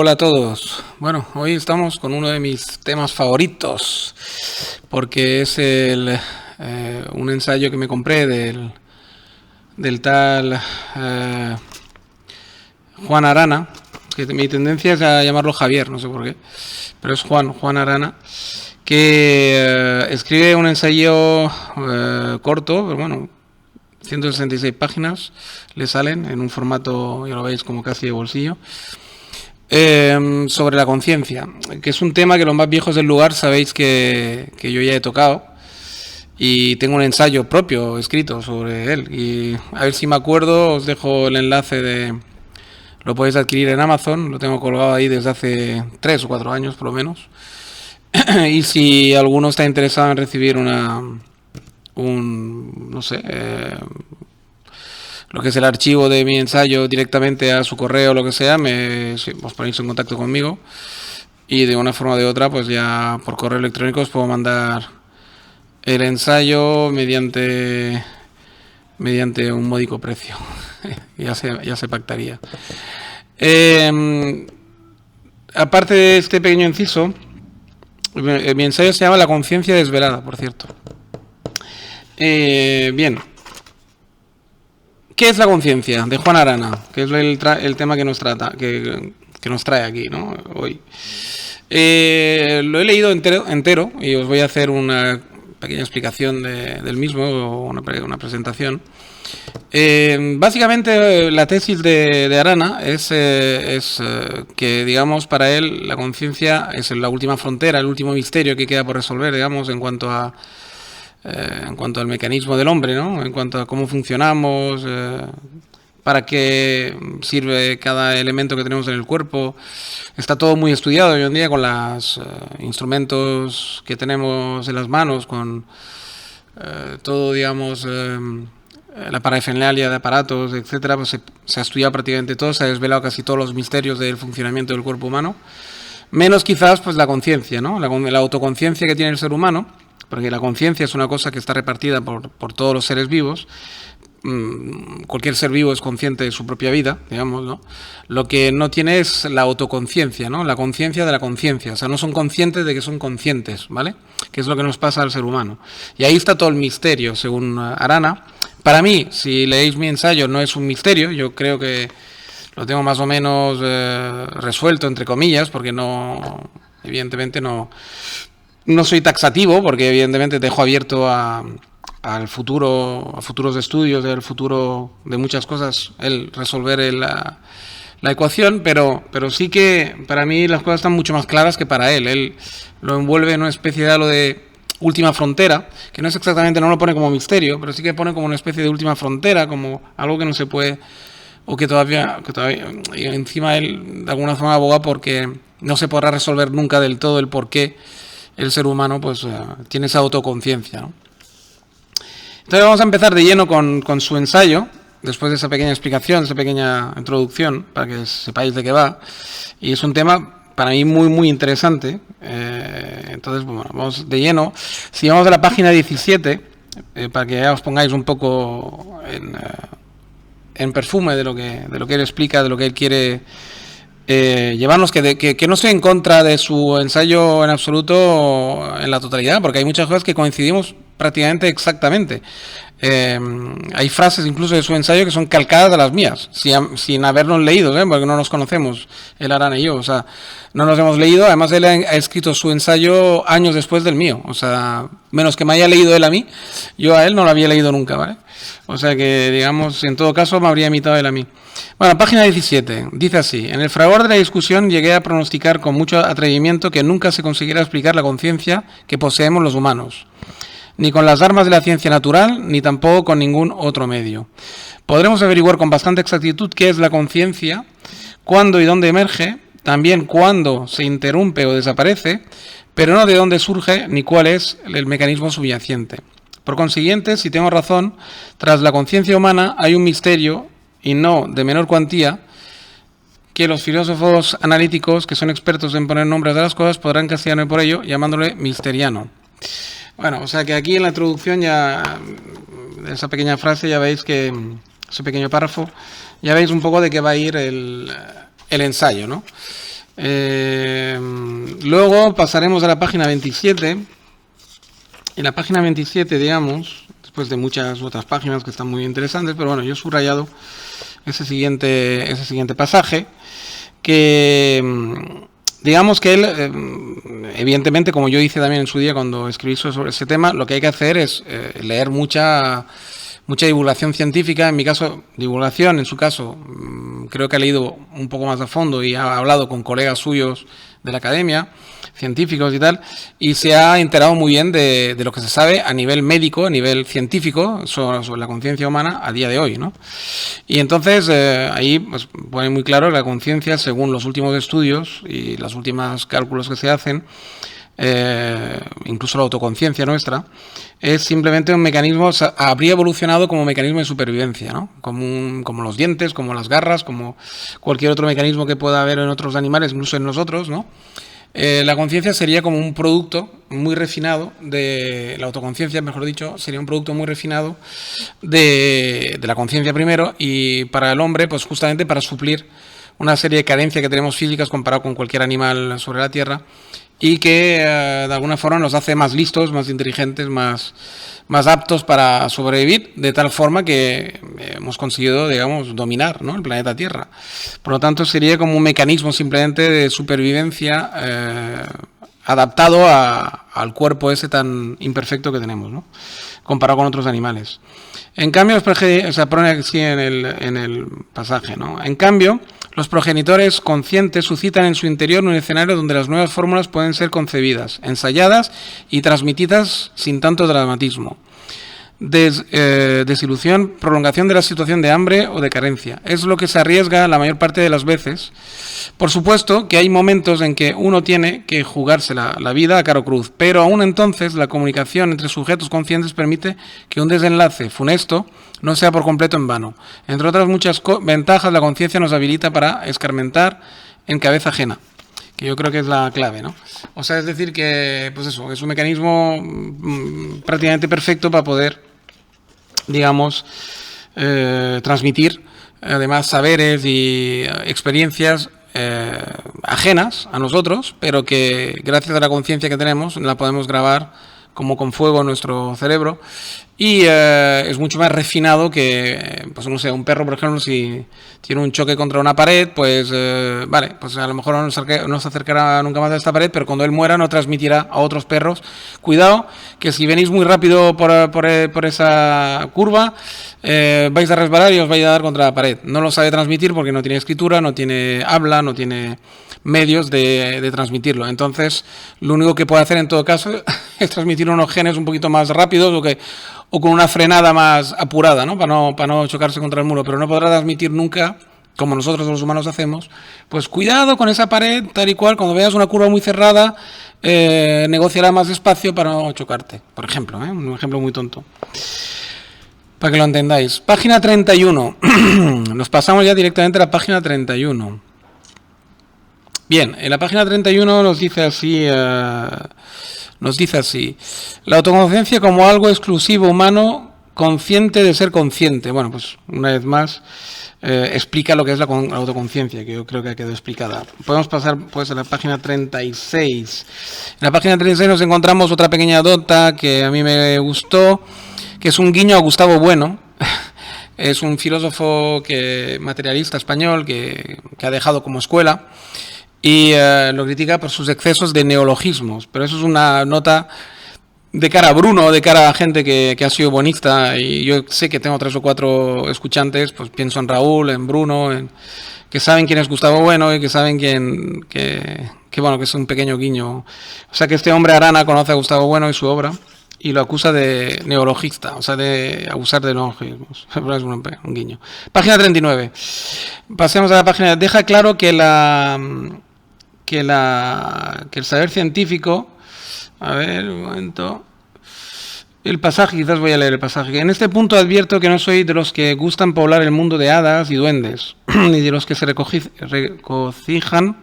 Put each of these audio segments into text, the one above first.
Hola a todos. Bueno, hoy estamos con uno de mis temas favoritos, porque es un ensayo que me compré del tal Juan Arana, que mi tendencia es a llamarlo Javier, no sé por qué, pero es Juan Arana, que escribe un ensayo corto, pero bueno, 166 páginas le salen en un formato, ya lo veis, como casi de bolsillo, sobre la conciencia, que es un tema que los más viejos del lugar sabéis que yo ya he tocado y tengo un ensayo propio escrito sobre él, y a ver si me acuerdo, os dejo el enlace lo podéis adquirir en Amazon, lo tengo colgado ahí desde hace 3 o 4 años por lo menos. Y si alguno está interesado en recibir no sé, lo que es el archivo de mi ensayo directamente a su correo o lo que sea, os ponéis en contacto conmigo y de una forma o de otra, pues ya por correo electrónico os puedo mandar el ensayo mediante un módico precio. ya se pactaría. Aparte de este pequeño inciso, mi ensayo se llama La conciencia desvelada, por cierto. Bien. ¿Qué es la conciencia? De Juan Arana, que es el tema que nos trae aquí, ¿no? Hoy. Lo he leído entero y os voy a hacer una pequeña explicación del mismo, una presentación. Básicamente la tesis de Arana es que, digamos, para él la conciencia es la última frontera, el último misterio que queda por resolver, digamos, en cuanto al mecanismo del hombre, ¿no? En cuanto a cómo funcionamos, para qué sirve cada elemento que tenemos en el cuerpo. Está todo muy estudiado hoy en día con los instrumentos que tenemos en las manos, con todo, digamos, la parafernalia de aparatos, etcétera. Pues se ha estudiado prácticamente todo, se ha desvelado casi todos los misterios del funcionamiento del cuerpo humano, menos quizás pues la conciencia, ¿no? La autoconciencia que tiene el ser humano, porque la conciencia es una cosa que está repartida por todos los seres vivos. Cualquier ser vivo es consciente de su propia vida, digamos, ¿no? Lo que no tiene es la autoconciencia, ¿no? La conciencia de la conciencia. O sea, no son conscientes de que son conscientes, ¿vale? Que es lo que nos pasa al ser humano. Y ahí está todo el misterio, según Arana. Para mí, si leéis mi ensayo, no es un misterio. Yo creo que lo tengo más o menos resuelto, entre comillas, porque evidentemente no soy taxativo, porque evidentemente dejo abierto al futuro, a futuros estudios, del futuro de muchas cosas, el resolver la ecuación, pero sí que para mí las cosas están mucho más claras que para él. Él lo envuelve en una especie de halo de última frontera, que no es exactamente, no lo pone como misterio, pero sí que pone como una especie de última frontera, como algo que no se puede, o que todavía y encima él de alguna forma aboga porque no se podrá resolver nunca del todo el por qué el ser humano pues tiene esa autoconciencia, ¿no? Entonces vamos a empezar de lleno con su ensayo, después de esa pequeña explicación, esa pequeña introducción, para que sepáis de qué va. Y es un tema para mí muy, muy interesante. Entonces, bueno, vamos de lleno. Si vamos a la página 17, para que ya os pongáis un poco en perfume de lo que él explica, de lo que él quiere llevarnos, que no estoy en contra de su ensayo en absoluto en la totalidad, porque hay muchas cosas que coincidimos prácticamente exactamente. Hay frases incluso de su ensayo que son calcadas de las mías, sin habernos leído, porque no nos conocemos, el Arana y yo, o sea, no nos hemos leído. Además él ha escrito su ensayo años después del mío, o sea, menos que me haya leído él a mí, yo a él no lo había leído nunca, ¿vale? O sea que, digamos, en todo caso me habría imitado él a mí. Bueno, página 17, dice así: en el fragor de la discusión llegué a pronosticar con mucho atrevimiento que nunca se conseguirá explicar la conciencia que poseemos los humanos, ni con las armas de la ciencia natural, ni tampoco con ningún otro medio. Podremos averiguar con bastante exactitud qué es la conciencia, cuándo y dónde emerge, también cuándo se interrumpe o desaparece, pero no de dónde surge ni cuál es el mecanismo subyacente. Por consiguiente, si tengo razón, tras la conciencia humana hay un misterio, y no de menor cuantía, que los filósofos analíticos, que son expertos en poner nombres a las cosas, podrán castigarme por ello, llamándole misteriano. Bueno, o sea que aquí en la introducción, ya esa pequeña frase, ya veis que, ese pequeño párrafo, ya veis un poco de qué va a ir el ensayo, ¿no? Luego pasaremos a la página 27. En la página 27, digamos, después de muchas otras páginas que están muy interesantes, pero bueno, yo he subrayado ese siguiente pasaje, que digamos que él, evidentemente, como yo hice también en su día cuando escribí sobre ese tema, lo que hay que hacer es leer mucha divulgación científica. En mi caso, divulgación, en su caso, creo que ha leído un poco más a fondo y ha hablado con colegas suyos de la academia, científicos y tal, y se ha enterado muy bien de lo que se sabe a nivel médico, a nivel científico, sobre la conciencia humana a día de hoy, ¿no? Y entonces ahí pues, pone muy claro que la conciencia, según los últimos estudios y los últimos cálculos que se hacen, incluso la autoconciencia nuestra, es simplemente un mecanismo, habría evolucionado como mecanismo de supervivencia, ¿no? Como los dientes, como las garras, como cualquier otro mecanismo que pueda haber en otros animales, incluso en nosotros, ¿no? La conciencia sería como un producto muy refinado de la autoconciencia, mejor dicho, sería un producto muy refinado de la conciencia primero, y para el hombre, pues justamente para suplir una serie de carencias que tenemos físicas comparado con cualquier animal sobre la Tierra, y que de alguna forma nos hace más listos, más inteligentes, más aptos para sobrevivir, de tal forma que hemos conseguido, digamos, dominar, ¿no?, el planeta Tierra. Por lo tanto, sería como un mecanismo simplemente de supervivencia adaptado al cuerpo ese tan imperfecto que tenemos, ¿no?, comparado con otros animales. En cambio, se pone así en el pasaje, ¿no? En cambio, los progenitores conscientes suscitan en su interior un escenario donde las nuevas fórmulas pueden ser concebidas, ensayadas y transmitidas sin tanto dramatismo. Desilusión, prolongación de la situación de hambre o de carencia. Es lo que se arriesga la mayor parte de las veces. Por supuesto que hay momentos en que uno tiene que jugarse la vida a caro cruz, pero aún entonces la comunicación entre sujetos conscientes permite que un desenlace funesto no sea por completo en vano. Entre otras muchas ventajas, la conciencia nos habilita para escarmentar en cabeza ajena, que yo creo que es la clave, ¿no? O sea, es decir que, pues eso, es un mecanismo prácticamente perfecto para poder, digamos, transmitir además saberes y experiencias ajenas a nosotros, pero que gracias a la conciencia que tenemos la podemos grabar como con fuego en nuestro cerebro, y es mucho más refinado que, pues no sé, un perro, por ejemplo, si tiene un choque contra una pared, pues vale, pues a lo mejor no se acercará nunca más a esta pared, pero cuando él muera no transmitirá a otros perros: cuidado, que si venís muy rápido por esa curva, vais a resbalar y os vais a dar contra la pared. No lo sabe transmitir porque no tiene escritura, no tiene habla, no tiene medios de transmitirlo. Entonces, lo único que puede hacer en todo caso es transmitir unos genes un poquito más rápidos o con una frenada más apurada, ¿no? Para no chocarse contra el muro, pero no podrá transmitir nunca, como nosotros los humanos hacemos, pues cuidado con esa pared, tal y cual, cuando veas una curva muy cerrada, negociará más despacio para no chocarte, por ejemplo, un ejemplo muy tonto, para que lo entendáis. Página 31. Nos pasamos ya directamente a la página 31. Bien, en la página 31 nos dice así, la autoconciencia como algo exclusivo humano, consciente de ser consciente. Bueno, pues una vez más explica lo que es la autoconciencia, que yo creo que ha quedado explicada. Podemos pasar pues a la página 36. En la página 36 nos encontramos otra pequeña nota que a mí me gustó, que es un guiño a Gustavo Bueno. Es un filósofo materialista español que ha dejado como escuela, y lo critica por sus excesos de neologismos, pero eso es una nota de cara a Bruno, de cara a gente que ha sido buenista, y yo sé que tengo 3 o 4 escuchantes, pues pienso en Raúl, en Bruno, que saben quién es Gustavo Bueno y que saben que es un pequeño guiño. O sea que este hombre Arana conoce a Gustavo Bueno y su obra, y lo acusa de neologista, o sea, de abusar de neologismos. Es un guiño. Página 39. Pasemos a la página. Deja claro que el saber científico, a ver, un momento, el pasaje, quizás voy a leer el pasaje. En este punto advierto que no soy de los que gustan poblar el mundo de hadas y duendes, ni de los que se regocijan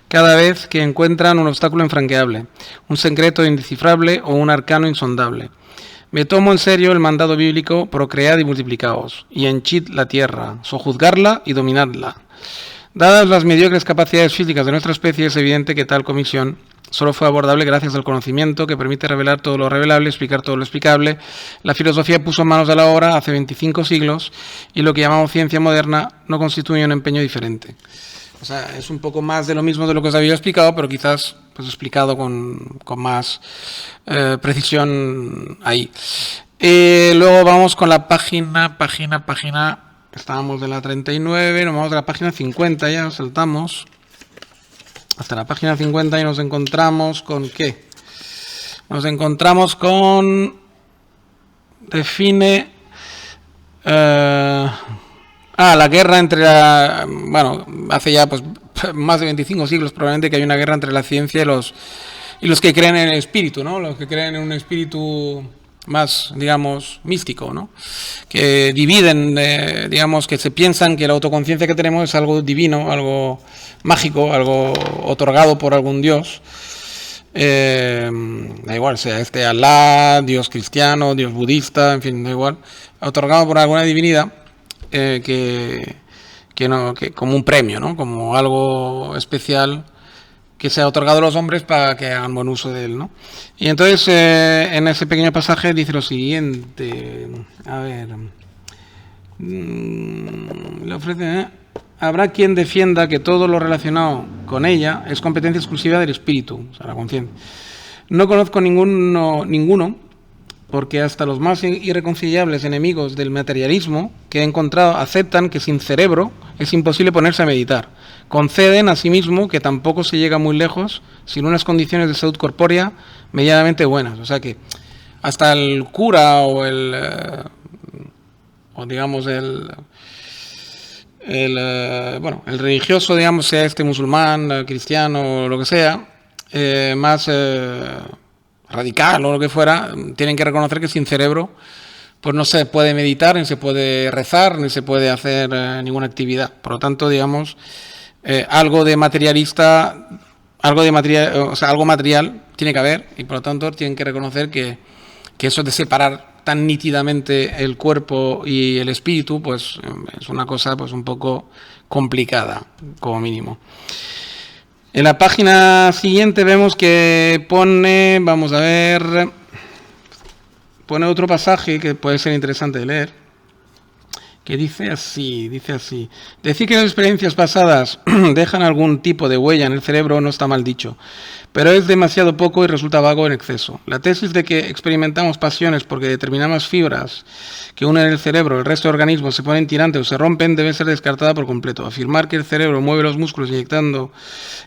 cada vez que encuentran un obstáculo infranqueable, un secreto indescifrable o un arcano insondable. Me tomo en serio el mandado bíblico: procread y multiplicaos, y henchid la tierra, sojuzgarla y dominadla. Dadas las mediocres capacidades físicas de nuestra especie, es evidente que tal comisión solo fue abordable gracias al conocimiento que permite revelar todo lo revelable, explicar todo lo explicable. La filosofía puso manos a la obra hace 25 siglos y lo que llamamos ciencia moderna no constituye un empeño diferente. O sea, es un poco más de lo mismo de lo que os había explicado, pero quizás pues explicado con más precisión ahí. Luego vamos con la página. Estábamos de la 39, nos vamos de la página 50, ya nos saltamos hasta la página 50 y nos encontramos con ¿qué? Nos encontramos con define la guerra entre hace ya pues más de 25 siglos probablemente que hay una guerra entre la ciencia y los que creen en el espíritu, ¿no? Los que creen en un espíritu más, digamos, místico, ¿no? Que dividen, digamos, que se piensan que la autoconciencia que tenemos es algo divino, algo mágico, algo otorgado por algún dios. Da igual, sea Alá, dios cristiano, dios budista, en fin, da igual. Otorgado por alguna divinidad que como un premio, ¿no? Como algo especial que se ha otorgado a los hombres para que hagan buen uso de él, ¿no? Y entonces en ese pequeño pasaje dice lo siguiente, a ver, le ofrece, habrá quien defienda que todo lo relacionado con ella es competencia exclusiva del espíritu, o sea, la conciencia. No conozco ninguno, porque hasta los más irreconciliables enemigos del materialismo que he encontrado aceptan que sin cerebro es imposible ponerse a meditar. Conceden asimismo que tampoco se llega muy lejos sin unas condiciones de salud corpórea medianamente buenas. O sea que hasta el cura o digamos el religioso, digamos, sea este musulmán, cristiano o lo que sea, más radical o lo que fuera, tienen que reconocer que sin cerebro pues no se puede meditar, ni se puede rezar, ni se puede hacer ninguna actividad. Por lo tanto, digamos, algo material tiene que haber, y por lo tanto tienen que reconocer que eso de separar tan nítidamente el cuerpo y el espíritu, pues es una cosa pues un poco complicada, como mínimo. En la página siguiente vemos que pone, vamos a ver, pone otro pasaje que puede ser interesante de leer, que dice así, decir que las experiencias pasadas dejan algún tipo de huella en el cerebro no está mal dicho, pero es demasiado poco y resulta vago en exceso. La tesis de que experimentamos pasiones porque determinadas fibras que unen el cerebro el resto de organismos se ponen tirantes o se rompen debe ser descartada por completo. Afirmar que el cerebro mueve los músculos inyectando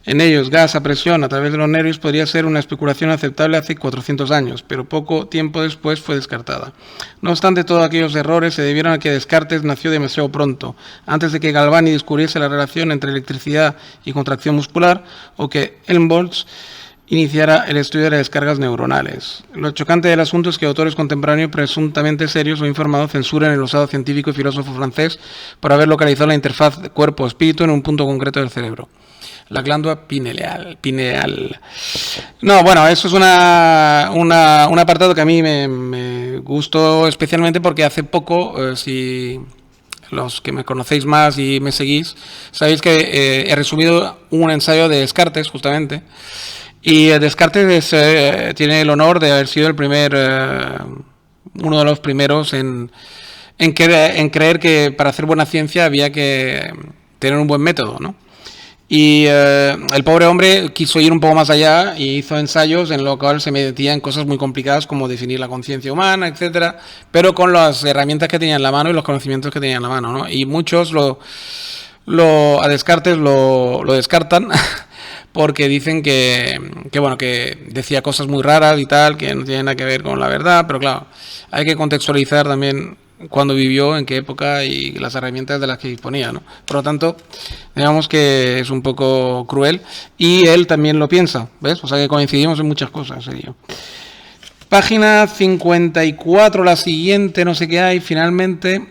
en ellos gas a presión a través de los nervios podría ser una especulación aceptable hace 400 años, pero poco tiempo después fue descartada. No obstante, todos aquellos errores se debieron a que Descartes nació demasiado pronto, antes de que Galvani descubriese la relación entre electricidad y contracción muscular, o que Helmholtz iniciara el estudio de las descargas neuronales. Lo chocante del asunto es que autores contemporáneos presuntamente serios o informados censuran el osado científico y filósofo francés por haber localizado la interfaz cuerpo-espíritu en un punto concreto del cerebro. La glándula pineal. No, bueno, eso es un apartado que a mí me gustó especialmente porque hace poco, si los que me conocéis más y me seguís, sabéis que he resumido un ensayo de Descartes, justamente. Y Descartes tiene el honor de haber sido uno de los primeros en creer que para hacer buena ciencia había que tener un buen método, ¿no? Y el pobre hombre quiso ir un poco más allá y hizo ensayos en los cuales se metía en cosas muy complicadas como definir la conciencia humana, etcétera, pero con las herramientas que tenía en la mano y los conocimientos que tenía en la mano, ¿no? Y muchos a Descartes lo descartan porque dicen que decía cosas muy raras y tal, que no tienen nada que ver con la verdad, pero claro, hay que contextualizar también cuándo vivió, en qué época y las herramientas de las que disponía, ¿no? Por lo tanto, digamos que es un poco cruel y él también lo piensa, ¿ves? O sea que coincidimos en muchas cosas, él y yo. Página 54, la siguiente, no sé qué hay, finalmente,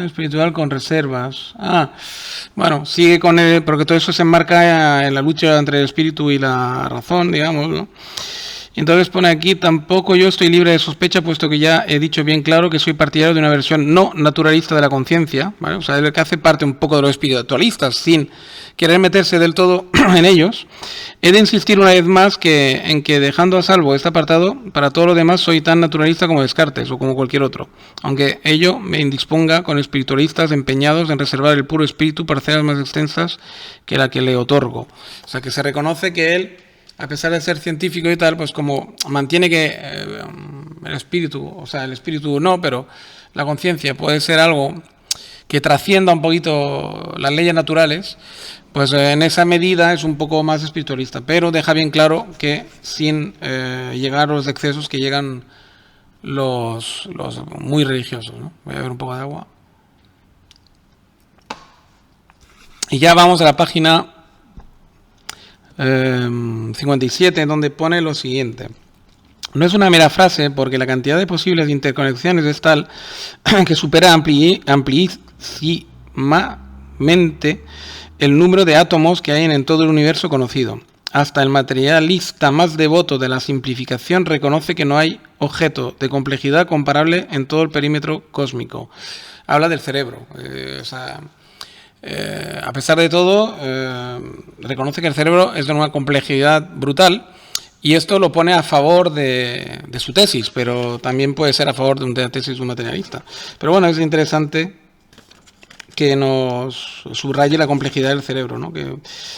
espiritual con reservas. Bueno, sigue con porque todo eso se enmarca en la lucha entre el espíritu y la razón, digamos, ¿no? Y entonces pone aquí, tampoco yo estoy libre de sospecha, puesto que ya he dicho bien claro que soy partidario de una versión no naturalista de la conciencia, ¿vale? O sea, el que hace parte un poco de los espiritualistas, sin querer meterse del todo en ellos. He de insistir una vez más en que dejando a salvo este apartado, para todo lo demás soy tan naturalista como Descartes o como cualquier otro, aunque ello me indisponga con espiritualistas empeñados en reservar el puro espíritu parcelas más extensas que la que le otorgo. O sea, que se reconoce que él, a pesar de ser científico y tal, pues como mantiene que el espíritu no, pero la conciencia puede ser algo que trascienda un poquito las leyes naturales, pues en esa medida es un poco más espiritualista, pero deja bien claro que sin llegar a los excesos que llegan los muy religiosos, ¿no? Voy a beber un poco de agua. Y ya vamos a la página 57, donde pone lo siguiente. No es una mera frase, porque la cantidad de posibles interconexiones es tal que supera amplísimamente el número de átomos que hay en todo el universo conocido. Hasta el materialista más devoto de la simplificación reconoce que no hay objeto de complejidad comparable en todo el perímetro cósmico. Habla del cerebro. A pesar de todo, reconoce que el cerebro es de una complejidad brutal, y esto lo pone a favor de su tesis, pero también puede ser a favor de una tesis de un materialista. Pero bueno, es interesante que nos subraye la complejidad del cerebro, ¿no? Que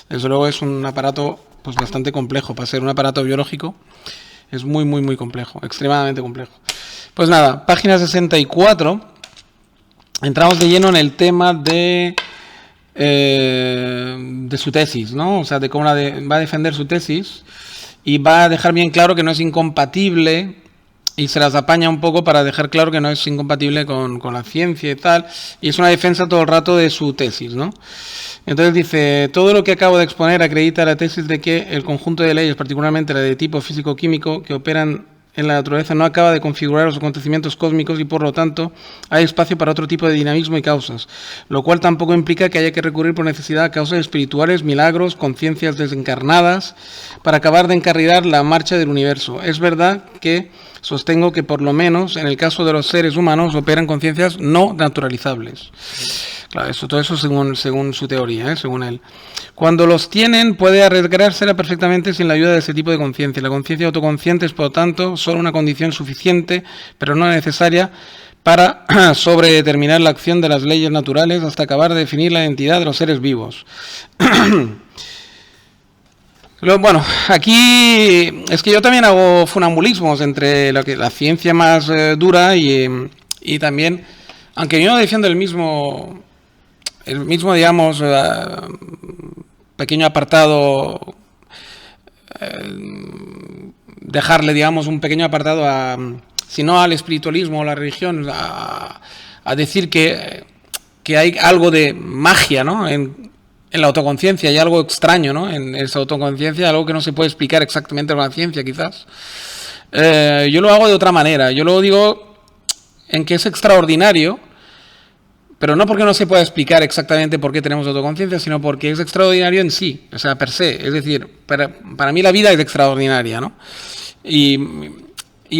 desde luego es un aparato pues bastante complejo. Para ser un aparato biológico es muy, muy, muy complejo, extremadamente complejo. Pues nada, página 64, entramos de lleno en el tema de su tesis, ¿no? O sea, de cómo va a defender su tesis, y va a dejar bien claro que no es incompatible, y se las apaña un poco para dejar claro que no es incompatible con la ciencia y tal, y es una defensa todo el rato de su tesis, ¿no? Entonces dice, todo lo que acabo de exponer acredita la tesis de que el conjunto de leyes, particularmente la de tipo físico-químico, que operan en la naturaleza, no acaba de configurar los acontecimientos cósmicos, y por lo tanto hay espacio para otro tipo de dinamismo y causas, lo cual tampoco implica que haya que recurrir por necesidad a causas espirituales, milagros, conciencias desencarnadas, para acabar de encarrilar la marcha del universo. Es verdad que sostengo que por lo menos en el caso de los seres humanos operan conciencias no naturalizables. Claro, todo eso según su teoría, según él. Cuando los tienen, puede arreglársela perfectamente sin la ayuda de ese tipo de conciencia. La conciencia autoconsciente es, por lo tanto, solo una condición suficiente, pero no necesaria, para sobredeterminar la acción de las leyes naturales hasta acabar de definir la identidad de los seres vivos. Bueno, aquí es que yo también hago funambulismos entre la ciencia más dura y también, aunque yo no defiendo el mismo digamos, pequeño apartado, dejarle, digamos, un pequeño apartado si no al espiritualismo o la religión, a decir que hay algo de magia, ¿no? En la autoconciencia, hay algo extraño, ¿no? En esa autoconciencia, algo que no se puede explicar exactamente con la ciencia, quizás. Yo lo hago de otra manera. Yo lo digo en que es extraordinario, pero no porque no se pueda explicar exactamente por qué tenemos autoconciencia, sino porque es extraordinario en sí, o sea, per se. Es decir, para mí la vida es extraordinaria, ¿no? Y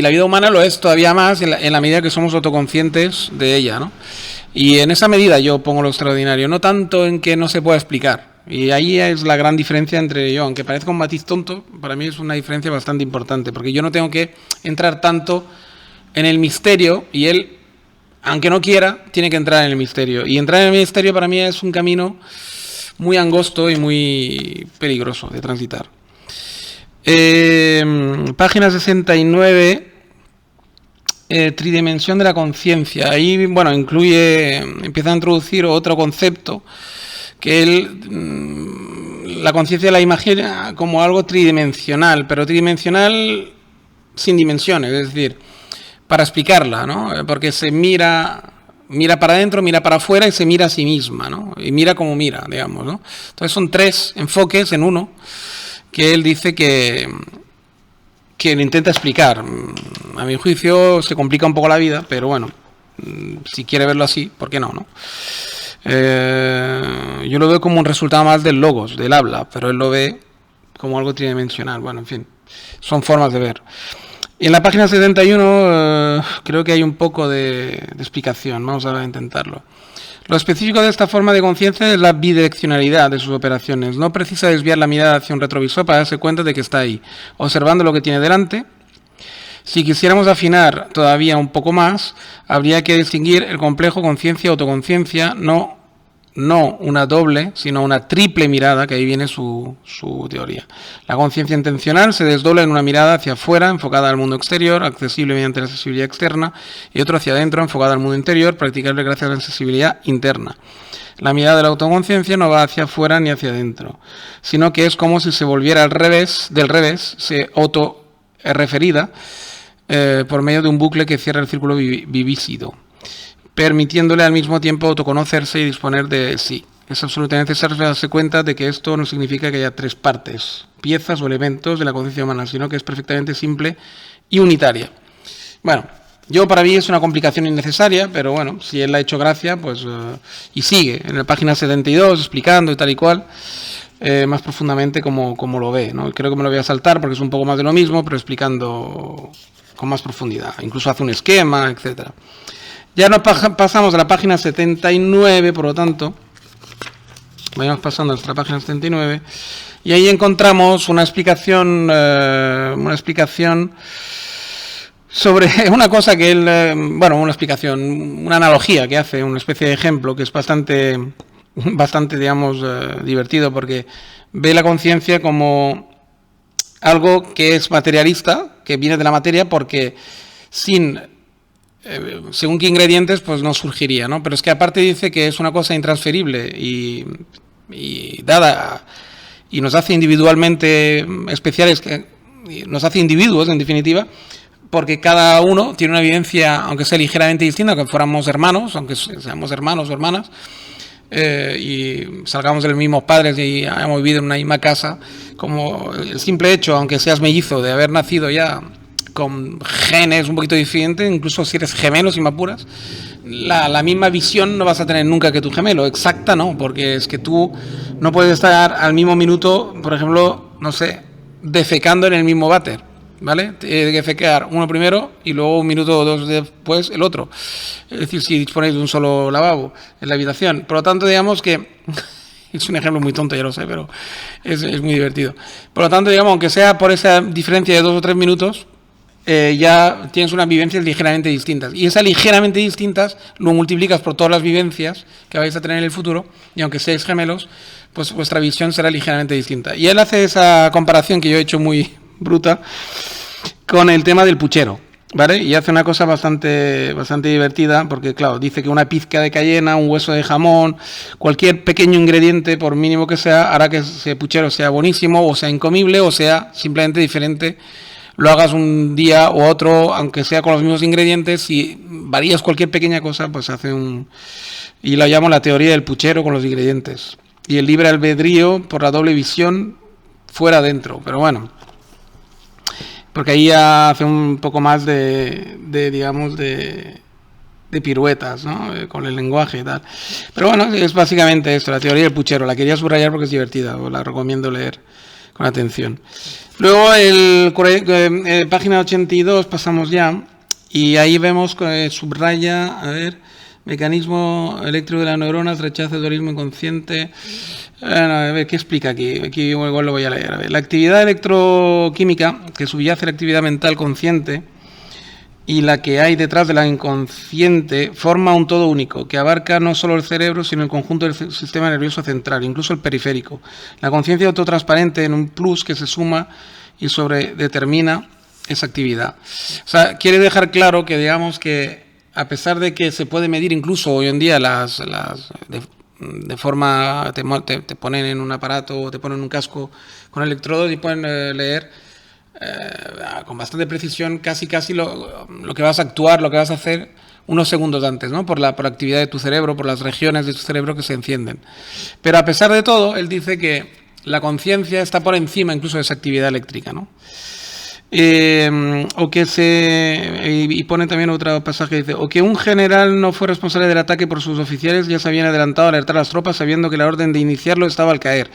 la vida humana lo es todavía más en la medida que somos autoconscientes de ella, ¿no? Y en esa medida yo pongo lo extraordinario, no tanto en que no se pueda explicar. Y ahí es la gran diferencia entre yo, aunque parezca un matiz tonto, para mí es una diferencia bastante importante, porque yo no tengo que entrar tanto en el misterio, y él, aunque no quiera, tiene que entrar en el misterio. Y entrar en el misterio para mí es un camino muy angosto y muy peligroso de transitar. Página 69, tridimensión de la conciencia. Ahí, bueno, empieza a introducir otro concepto, que él, la conciencia la imagina como algo tridimensional, pero tridimensional sin dimensiones, es decir, para explicarla, ¿no? Porque se mira para adentro, mira para afuera y se mira a sí misma, ¿no? Y mira como mira, digamos, ¿no? Entonces son tres enfoques en uno que él dice que le intenta explicar. A mi juicio se complica un poco la vida, pero bueno, si quiere verlo así, ¿por qué no, no? Yo lo veo como un resultado más del logos, del habla, pero él lo ve como algo tridimensional. Bueno, en fin. Son formas de ver. Y en la página 71 creo que hay un poco de explicación. Vamos a intentarlo. Lo específico de esta forma de conciencia es la bidireccionalidad de sus operaciones. No precisa desviar la mirada hacia un retrovisor para darse cuenta de que está ahí, observando lo que tiene delante. Si quisiéramos afinar todavía un poco más, habría que distinguir el complejo conciencia-autoconciencia, no una doble, sino una triple mirada, que ahí viene su teoría. La conciencia intencional se desdobla en una mirada hacia afuera, enfocada al mundo exterior, accesible mediante la sensibilidad externa, y otro hacia adentro, enfocada al mundo interior, practicable gracias a la sensibilidad interna. La mirada de la autoconciencia no va hacia afuera ni hacia adentro, sino que es como si se volviera al revés, se autorreferida por medio de un bucle que cierra el círculo vivísido, permitiéndole al mismo tiempo autoconocerse y disponer de sí. Es absolutamente necesario darse cuenta de que esto no significa que haya tres partes, piezas o elementos de la conciencia humana, sino que es perfectamente simple y unitaria. Bueno, para mí es una complicación innecesaria, pero bueno, si él le ha hecho gracia, pues y sigue en la página 72 explicando y tal y cual, más profundamente como lo ve, ¿no? Creo que me lo voy a saltar porque es un poco más de lo mismo, pero explicando con más profundidad. Incluso hace un esquema, etcétera. Ya nos pasamos a la página 79, por lo tanto, vayamos pasando a nuestra página 79, y ahí encontramos una explicación sobre una cosa que él, una analogía que hace, una especie de ejemplo que es bastante, digamos, divertido, porque ve la conciencia como algo que es materialista, que viene de la materia, porque según qué ingredientes, pues no surgiría, ¿no? Pero es que aparte dice que es una cosa intransferible y dada, y nos hace individualmente especiales, nos hace individuos, en definitiva, porque cada uno tiene una vivencia, aunque sea ligeramente distinta, aunque fuéramos hermanos, aunque seamos hermanos o hermanas, y salgamos de los mismos padres y hayamos vivido en una misma casa, como el simple hecho, aunque seas mellizo, de haber nacido ya con genes un poquito diferentes, incluso si eres gemelo, si me apuras, la misma visión no vas a tener nunca que tu gemelo, exacta no, porque es que tú no puedes estar al mismo minuto, por ejemplo, no sé, defecando en el mismo váter, ¿vale? Tienes que defecar uno primero y luego un minuto o dos después el otro. Es decir, si disponéis de un solo lavabo en la habitación. Por lo tanto, digamos que es un ejemplo muy tonto, ya lo sé, pero es muy divertido. Por lo tanto, digamos, aunque sea por esa diferencia de 2 o 3 minutos, ya tienes unas vivencias ligeramente distintas. Y esas ligeramente distintas lo multiplicas por todas las vivencias que vais a tener en el futuro, y aunque seáis gemelos, pues vuestra visión será ligeramente distinta. Y él hace esa comparación que yo he hecho muy bruta con el tema del puchero, ¿vale? Y hace una cosa bastante divertida, porque claro, dice que una pizca de cayena, un hueso de jamón, cualquier pequeño ingrediente, por mínimo que sea, hará que ese puchero sea buenísimo, o sea incomible, o sea simplemente diferente. Lo hagas un día u otro, aunque sea con los mismos ingredientes, si varías cualquier pequeña cosa, pues hace y lo llamo la teoría del puchero con los ingredientes. Y el libre albedrío por la doble visión fuera dentro, pero bueno, porque ahí ya hace un poco más de piruetas, ¿no? Con el lenguaje y tal. Pero bueno, es básicamente esto, la teoría del puchero. La quería subrayar porque es divertida, os la recomiendo leer con atención. Luego, página 82, pasamos ya, y ahí vemos que subraya, mecanismo eléctrico de las neuronas, rechazo del dualismo inconsciente. A ver, ¿qué explica aquí? Aquí igual lo voy a leer. A ver, la actividad electroquímica que subyace a la actividad mental consciente y la que hay detrás de la inconsciente forma un todo único que abarca no solo el cerebro, sino el conjunto del sistema nervioso central, incluso el periférico. La conciencia autotransparente en un plus que se suma y sobredetermina esa actividad. O sea, quiere dejar claro que, digamos, que a pesar de que se puede medir incluso hoy en día de forma, te ponen en un aparato, te ponen un casco con electrodos y pueden leer con bastante precisión casi lo que vas a actuar, lo que vas a hacer unos segundos antes, ¿no? Por la actividad de tu cerebro, por las regiones de tu cerebro que se encienden. Pero a pesar de todo, él dice que la conciencia está por encima incluso de esa actividad eléctrica, ¿no? O que y pone también otro pasaje, dice, o que un general no fue responsable del ataque por sus oficiales, ya se habían adelantado a alertar a las tropas sabiendo que la orden de iniciarlo estaba al caer.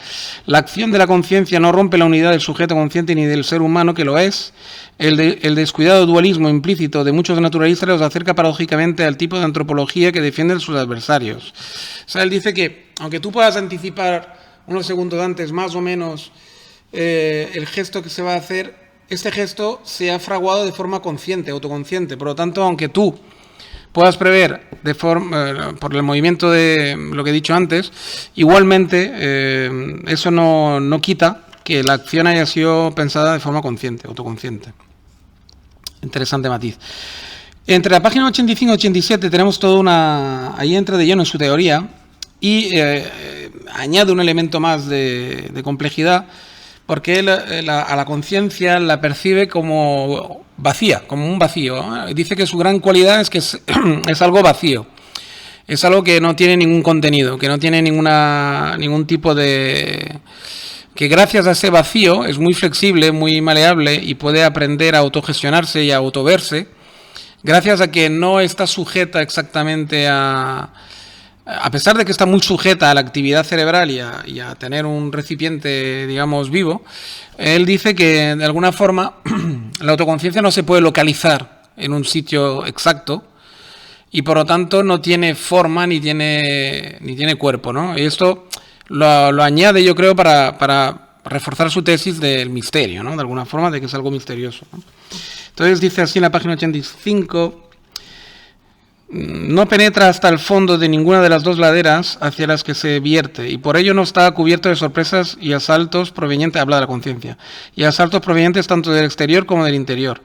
La acción de la conciencia no rompe la unidad del sujeto consciente ni del ser humano que lo es. El descuidado dualismo implícito de muchos naturalistas los acerca paradójicamente al tipo de antropología que defienden sus adversarios. O sea, él dice que, aunque tú puedas anticipar unos segundos antes más o menos el gesto que se va a hacer, este gesto se ha fraguado de forma consciente, autoconsciente. Por lo tanto, aunque tú puedas prever por el movimiento de lo que he dicho antes, igualmente eso no quita que la acción haya sido pensada de forma consciente, autoconsciente. Interesante matiz. Entre la página 85 y 87 tenemos toda una... Ahí entra de lleno en su teoría y añade un elemento más de complejidad, porque él a la conciencia la percibe como vacía, como un vacío. Dice que su gran cualidad es que es algo vacío, es algo que no tiene ningún contenido, que no tiene ningún tipo de... que gracias a ese vacío es muy flexible, muy maleable y puede aprender a autogestionarse y a autoverse, gracias a que no está sujeta exactamente a pesar de que está muy sujeta a la actividad cerebral y a tener un recipiente, digamos, vivo, él dice que de alguna forma la autoconciencia no se puede localizar en un sitio exacto y por lo tanto no tiene forma ni tiene cuerpo, ¿no? Y esto lo añade, yo creo, para reforzar su tesis del misterio, ¿no? De alguna forma, de que es algo misterioso, ¿no? Entonces dice así en la página 85... No penetra hasta el fondo de ninguna de las dos laderas hacia las que se vierte y por ello no está cubierto de sorpresas y asaltos provenientes, habla de la conciencia, y asaltos provenientes tanto del exterior como del interior.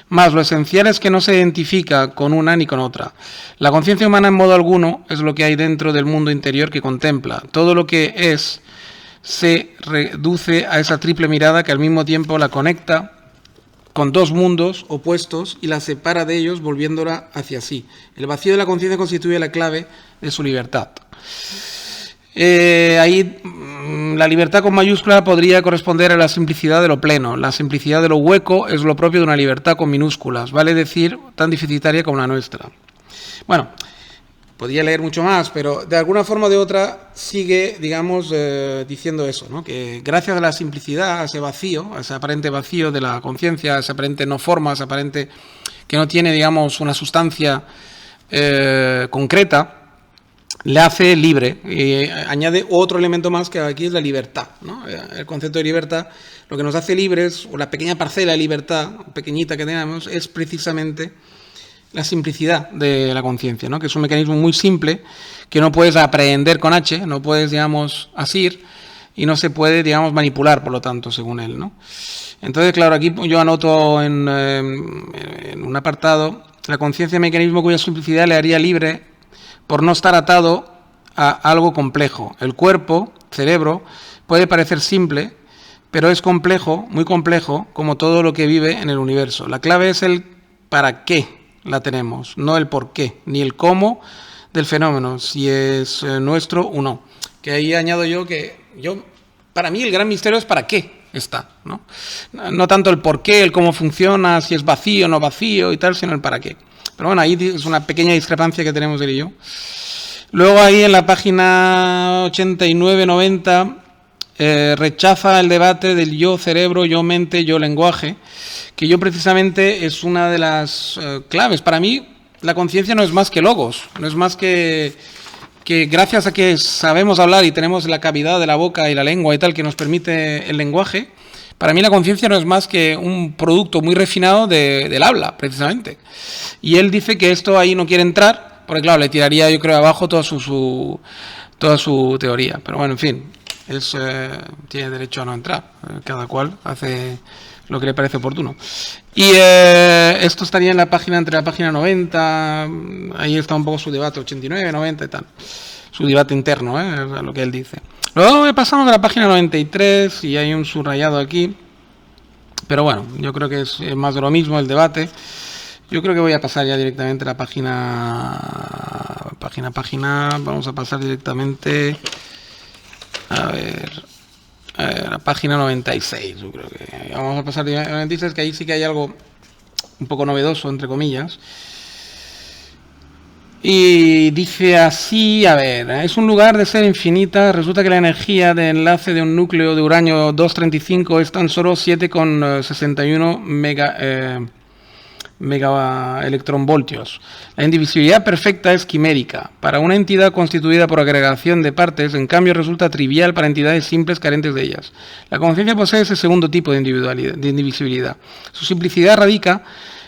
Más lo esencial es que no se identifica con una ni con otra. La conciencia humana en modo alguno es lo que hay dentro del mundo interior que contempla. Todo lo que es se reduce a esa triple mirada que al mismo tiempo la conecta con dos mundos opuestos y la separa de ellos volviéndola hacia sí. El vacío de la conciencia constituye la clave de su libertad. Ahí la libertad con mayúscula podría corresponder a la simplicidad de lo pleno. La simplicidad de lo hueco es lo propio de una libertad con minúsculas, vale decir, tan deficitaria como la nuestra. Bueno, podría leer mucho más, pero de alguna forma o de otra sigue, digamos, diciendo eso, ¿no? Que gracias a la simplicidad, a ese vacío, a ese aparente vacío de la conciencia, a ese aparente no forma, a ese aparente que no tiene, digamos, una sustancia concreta, le hace libre. Y añade otro elemento más que aquí es la libertad, ¿no? El concepto de libertad, lo que nos hace libres, o la pequeña parcela de libertad, pequeñita que tenemos, es precisamente la simplicidad de la conciencia, ¿no? Que es un mecanismo muy simple que no puedes aprehender con H, no puedes, digamos, asir y no se puede, digamos, manipular, por lo tanto, según él, ¿no? Entonces, claro, aquí yo anoto en un apartado la conciencia mecanismo cuya simplicidad le haría libre por no estar atado a algo complejo. El cuerpo, cerebro, puede parecer simple, pero es complejo, muy complejo, como todo lo que vive en el universo. La clave es el para qué la tenemos, no el por qué, ni el cómo del fenómeno, si es nuestro o no. Que ahí añado yo que para mí el gran misterio es para qué está, ¿no? No tanto el por qué, el cómo funciona, si es vacío o no vacío y tal, sino el para qué. Pero bueno, ahí es una pequeña discrepancia que tenemos él y yo. Luego ahí en la página 89-90 rechaza el debate del yo cerebro, yo mente, yo lenguaje, que yo precisamente es una de las claves. Para mí la conciencia no es más que logos, no es más que gracias a que sabemos hablar y tenemos la cavidad de la boca y la lengua y tal que nos permite el lenguaje, para mí la conciencia no es más que un producto muy refinado del habla, precisamente. Y él dice que esto ahí no quiere entrar, porque claro, le tiraría yo creo abajo toda su teoría. Pero bueno, en fin, él tiene derecho a no entrar, cada cual hace lo que le parece oportuno. Y esto estaría en la página, entre la página 90, ahí está un poco su debate, 89, 90 y tal. Su debate interno, lo que él dice. Luego pasamos a la página 93 y hay un subrayado aquí. Pero bueno, yo creo que es más de lo mismo el debate. Yo creo que voy a pasar ya directamente a la página. Vamos a pasar directamente. A ver. la página 96, yo creo que vamos a pasar a 96, que ahí sí que hay algo un poco novedoso, entre comillas. Y dice así, a ver, es un lugar de ser infinita, resulta que la energía de enlace de un núcleo de uranio 235 es tan solo 7,61 megaelectronvoltios. La indivisibilidad perfecta es quimérica. Para una entidad constituida por agregación de partes, en cambio, resulta trivial para entidades simples carentes de ellas. La conciencia posee ese segundo tipo de indivisibilidad. Su simplicidad radica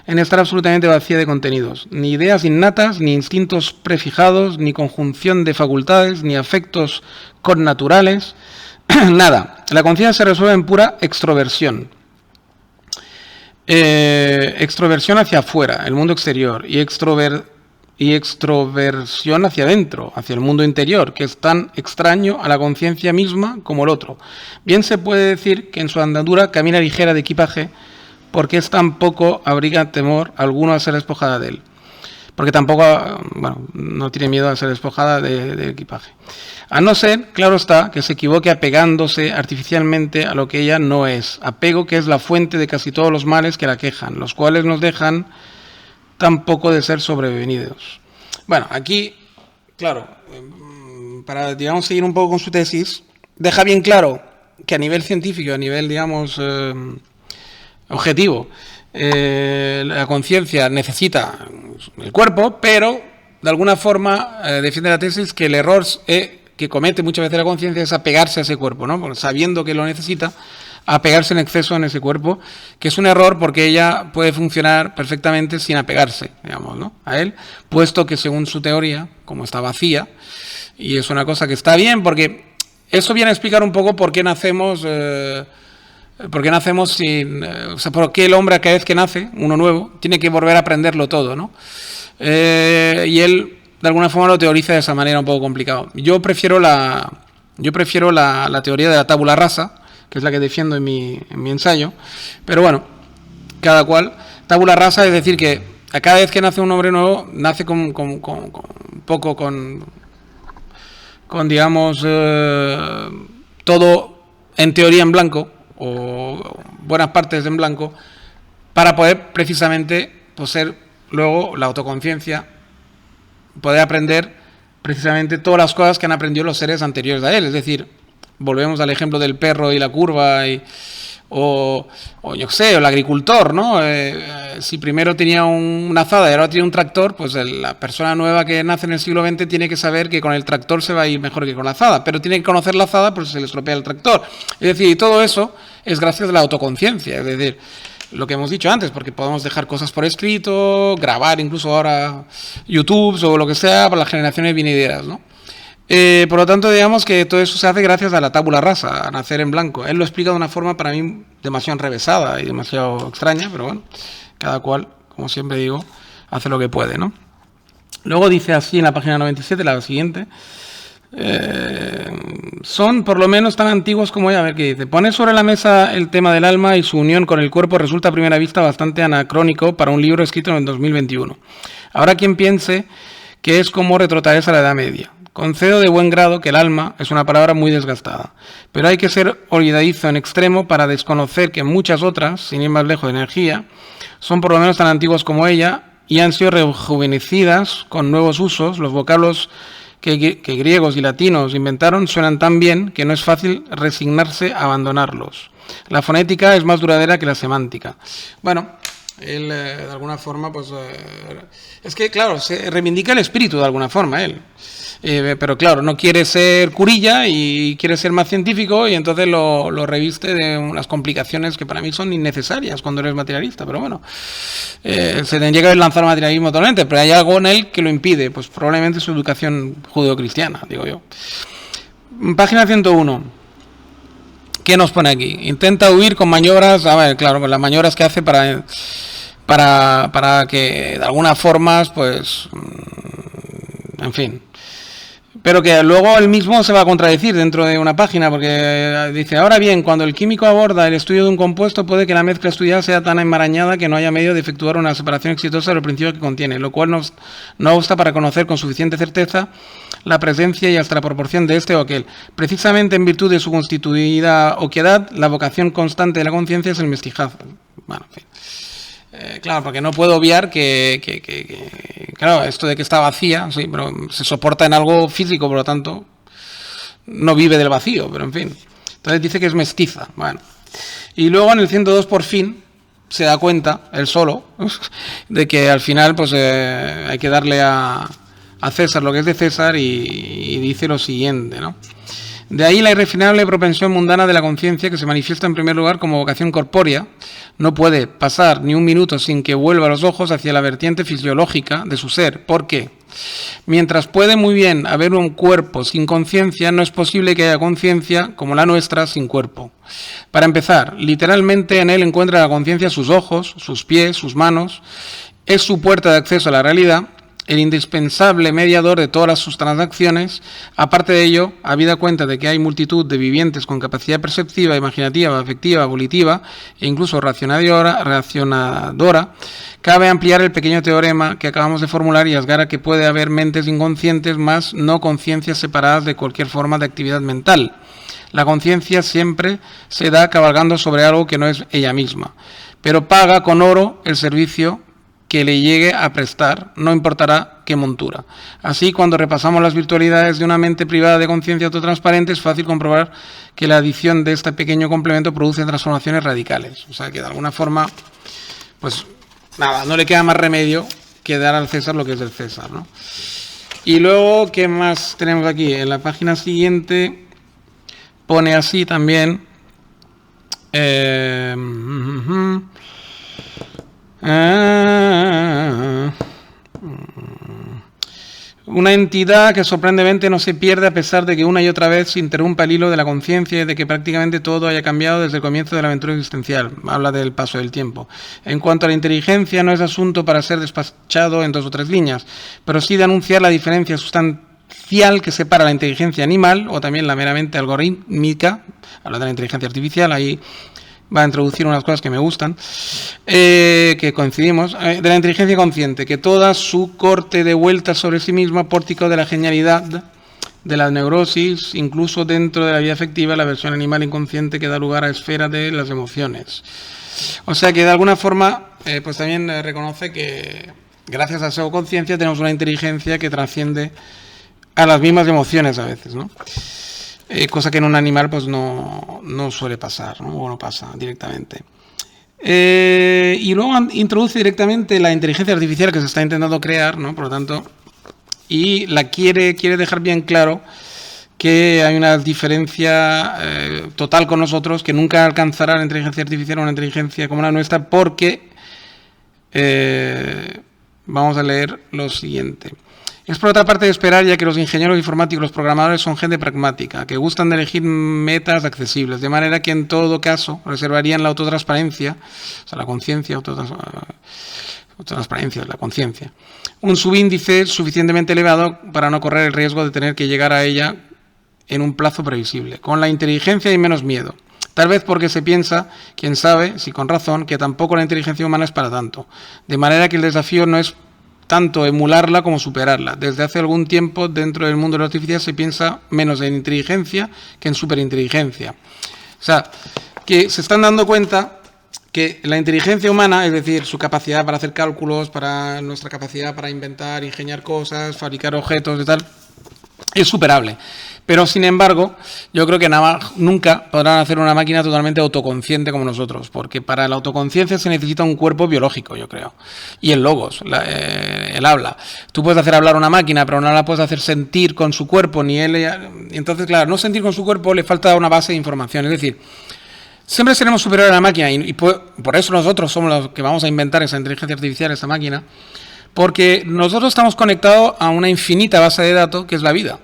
en estar absolutamente vacía de contenidos. Ni ideas innatas, ni instintos prefijados, ni conjunción de facultades, ni afectos connaturales. Nada. La conciencia se resuelve en pura extroversión. Extroversión hacia afuera, el mundo exterior, y extroversión hacia adentro, hacia el mundo interior, que es tan extraño a la conciencia misma como el otro. Bien se puede decir que en su andadura camina ligera de equipaje, porque es tan poco abriga temor alguno a ser despojada de él. Porque tampoco, bueno, no tiene miedo a ser despojada de equipaje. A no ser, claro está, que se equivoque apegándose artificialmente a lo que ella no es. Apego que es la fuente de casi todos los males que la quejan, los cuales nos dejan tan poco de ser sobrevenidos. Bueno, aquí, claro, para, digamos, seguir un poco con su tesis, deja bien claro que a nivel científico, a nivel, digamos, objetivo, la conciencia necesita el cuerpo, pero de alguna forma defiende la tesis que el error que comete muchas veces la conciencia es apegarse a ese cuerpo, ¿no? Porque sabiendo que lo necesita, apegarse en exceso en ese cuerpo, que es un error porque ella puede funcionar perfectamente sin apegarse, digamos, ¿no? A él, puesto que según su teoría, como está vacía, y es una cosa que está bien, porque eso viene a explicar un poco por qué nacemos sin... o sea, por qué el hombre cada vez que nace, uno nuevo, tiene que volver a aprenderlo todo, ¿no? Y él, de alguna forma, lo teoriza de esa manera un poco complicado. Yo prefiero la teoría de la tabula rasa, que es la que defiendo en mi ensayo, pero bueno, cada cual. Tabula rasa es decir que a cada vez que nace un hombre nuevo, nace con digamos, todo en teoría en blanco, o buenas partes en blanco, para poder precisamente poseer luego la autoconciencia, poder aprender precisamente todas las cosas que han aprendido los seres anteriores a él. Es decir, volvemos al ejemplo del perro y la curva, o yo qué sé, o el agricultor, ¿no? Si primero tenía una azada y ahora tiene un tractor, pues la persona nueva que nace en el siglo XX tiene que saber que con el tractor se va a ir mejor que con la azada, pero tiene que conocer la azada porque se le estropea el tractor. Es decir, y todo eso es gracias a la autoconciencia, es decir, lo que hemos dicho antes, porque podemos dejar cosas por escrito, grabar incluso ahora YouTube o lo que sea para las generaciones venideras, ¿no? Por lo tanto, digamos que todo eso se hace gracias a la tabula rasa, a nacer en blanco. Él lo explica de una forma para mí demasiado enrevesada y demasiado extraña, pero bueno, cada cual, como siempre digo, hace lo que puede, ¿no? Luego dice así en la página 97, la siguiente, son por lo menos tan antiguos como ella. A ver qué dice. Pone sobre la mesa el tema del alma y su unión con el cuerpo resulta a primera vista bastante anacrónico para un libro escrito en el 2021. Habrá quien piense que es como retrotraerse a la Edad Media. Concedo de buen grado que el alma es una palabra muy desgastada, pero hay que ser olvidadizo en extremo para desconocer que muchas otras, sin ir más lejos de energía, son por lo menos tan antiguas como ella y han sido rejuvenecidas con nuevos usos. Los vocablos que griegos y latinos inventaron suenan tan bien que no es fácil resignarse a abandonarlos. La fonética es más duradera que la semántica. Bueno, él de alguna forma, pues es que claro, se reivindica el espíritu de alguna forma él. Pero claro, no quiere ser curilla y quiere ser más científico y entonces lo reviste de unas complicaciones que para mí son innecesarias cuando eres materialista, pero bueno, se tendría que haber lanzado materialismo totalmente, pero hay algo en él que lo impide, pues probablemente su educación judeocristiana, digo yo. Página 101. ¿Qué nos pone aquí? Intenta huir con maniobras, a ver, claro, con las maniobras que hace para que de alguna forma, pues, en fin. pero que luego él mismo se va a contradecir dentro de una página, porque dice, ahora bien, cuando el químico aborda el estudio de un compuesto, puede que la mezcla estudiada sea tan enmarañada que no haya medio de efectuar una separación exitosa de los principios que contiene, lo cual no obsta para conocer con suficiente certeza la presencia y hasta la proporción de este o aquel. Precisamente en virtud de su constituida oquedad, la vocación constante de la conciencia es el mestizazo. Bueno, en fin. Claro, porque no puedo obviar claro, esto de que está vacía, sí, pero se soporta en algo físico, por lo tanto, no vive del vacío, pero en fin. Entonces dice que es mestiza. Bueno. Y luego en el 102, por fin, se da cuenta, él solo, de que al final pues hay que darle a César lo que es de César y dice lo siguiente, ¿no? De ahí la irrefinable propensión mundana de la conciencia, que se manifiesta en primer lugar como vocación corpórea. No puede pasar ni un minuto sin que vuelva los ojos hacia la vertiente fisiológica de su ser. ¿Por qué? Mientras puede muy bien haber un cuerpo sin conciencia, no es posible que haya conciencia como la nuestra sin cuerpo. Para empezar, literalmente en él encuentra la conciencia sus ojos, sus pies, sus manos. Es su puerta de acceso a la realidad, el indispensable mediador de todas sus transacciones. Aparte de ello, habida cuenta de que hay multitud de vivientes con capacidad perceptiva, imaginativa, afectiva, volitiva e incluso racionadora, cabe ampliar el pequeño teorema que acabamos de formular y asgar a que puede haber mentes inconscientes más no conciencias separadas de cualquier forma de actividad mental. La conciencia siempre se da cabalgando sobre algo que no es ella misma, pero paga con oro el servicio que le llegue a prestar, no importará qué montura. Así, cuando repasamos las virtualidades de una mente privada de conciencia autotransparente, es fácil comprobar que la adición de este pequeño complemento produce transformaciones radicales. O sea, que de alguna forma, pues nada, no le queda más remedio que dar al César lo que es del César, ¿no? Y luego, ¿qué más tenemos aquí? En la página siguiente pone así también... una entidad que sorprendentemente no se pierde a pesar de que una y otra vez se interrumpa el hilo de la conciencia y de que prácticamente todo haya cambiado desde el comienzo de la aventura existencial. Habla del paso del tiempo. En cuanto a la inteligencia, no es asunto para ser despachado en 2 o 3 líneas, pero sí de anunciar la diferencia sustancial que separa la inteligencia animal o también la meramente algorítmica. Habla de la inteligencia artificial, ahí va a introducir unas cosas que me gustan, que coincidimos, de la inteligencia consciente, que toda su corte de vueltas sobre sí misma, pórtico de la genialidad, de la neurosis, incluso dentro de la vida afectiva, la versión animal inconsciente que da lugar a esfera de las emociones. O sea que de alguna forma, pues también reconoce que gracias a su conciencia tenemos una inteligencia que trasciende a las mismas emociones a veces, ¿no? Cosa que en un animal pues no suele pasar, ¿no? O no pasa directamente. Y luego introduce directamente la inteligencia artificial que se está intentando crear, ¿no? Por lo tanto, y la quiere dejar bien claro que hay una diferencia total con nosotros, que nunca alcanzará la inteligencia artificial una inteligencia como la nuestra, porque vamos a leer lo siguiente. Es por otra parte de esperar, ya que los ingenieros informáticos y los programadores son gente pragmática, que gustan de elegir metas accesibles, de manera que en todo caso reservarían la autotransparencia, o sea, la conciencia, autotransparencia, la conciencia, un subíndice suficientemente elevado para no correr el riesgo de tener que llegar a ella en un plazo previsible. Con la inteligencia hay menos miedo. Tal vez porque se piensa, quién sabe, si con razón, que tampoco la inteligencia humana es para tanto. De manera que el desafío no es tanto emularla como superarla. Desde hace algún tiempo dentro del mundo de la artificial se piensa menos en inteligencia que en superinteligencia. O sea, que se están dando cuenta que la inteligencia humana, es decir, su capacidad para hacer cálculos, para nuestra capacidad para inventar, ingeniar cosas, fabricar objetos y tal, es superable. Pero, sin embargo, yo creo que nunca podrán hacer una máquina totalmente autoconsciente como nosotros, porque para la autoconciencia se necesita un cuerpo biológico, yo creo. Y el logos, el habla. Tú puedes hacer hablar una máquina, pero no la puedes hacer sentir con su cuerpo, ni él. Entonces, claro, no sentir con su cuerpo le falta una base de información. Es decir, siempre seremos superiores a la máquina y por eso nosotros somos los que vamos a inventar esa inteligencia artificial, esa máquina, porque nosotros estamos conectados a una infinita base de datos que es la vida.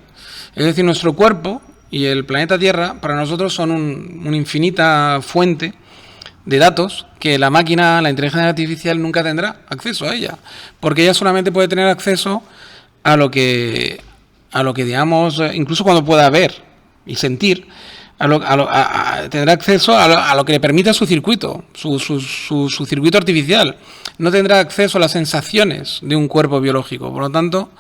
Es decir, nuestro cuerpo y el planeta Tierra para nosotros son una infinita fuente de datos que la máquina, la inteligencia artificial nunca tendrá acceso a ella, porque ella solamente puede tener acceso a lo que a lo que, digamos, incluso cuando pueda ver y sentir, tendrá acceso a lo que le permita su circuito, su circuito artificial. No tendrá acceso a las sensaciones de un cuerpo biológico. Por lo tanto,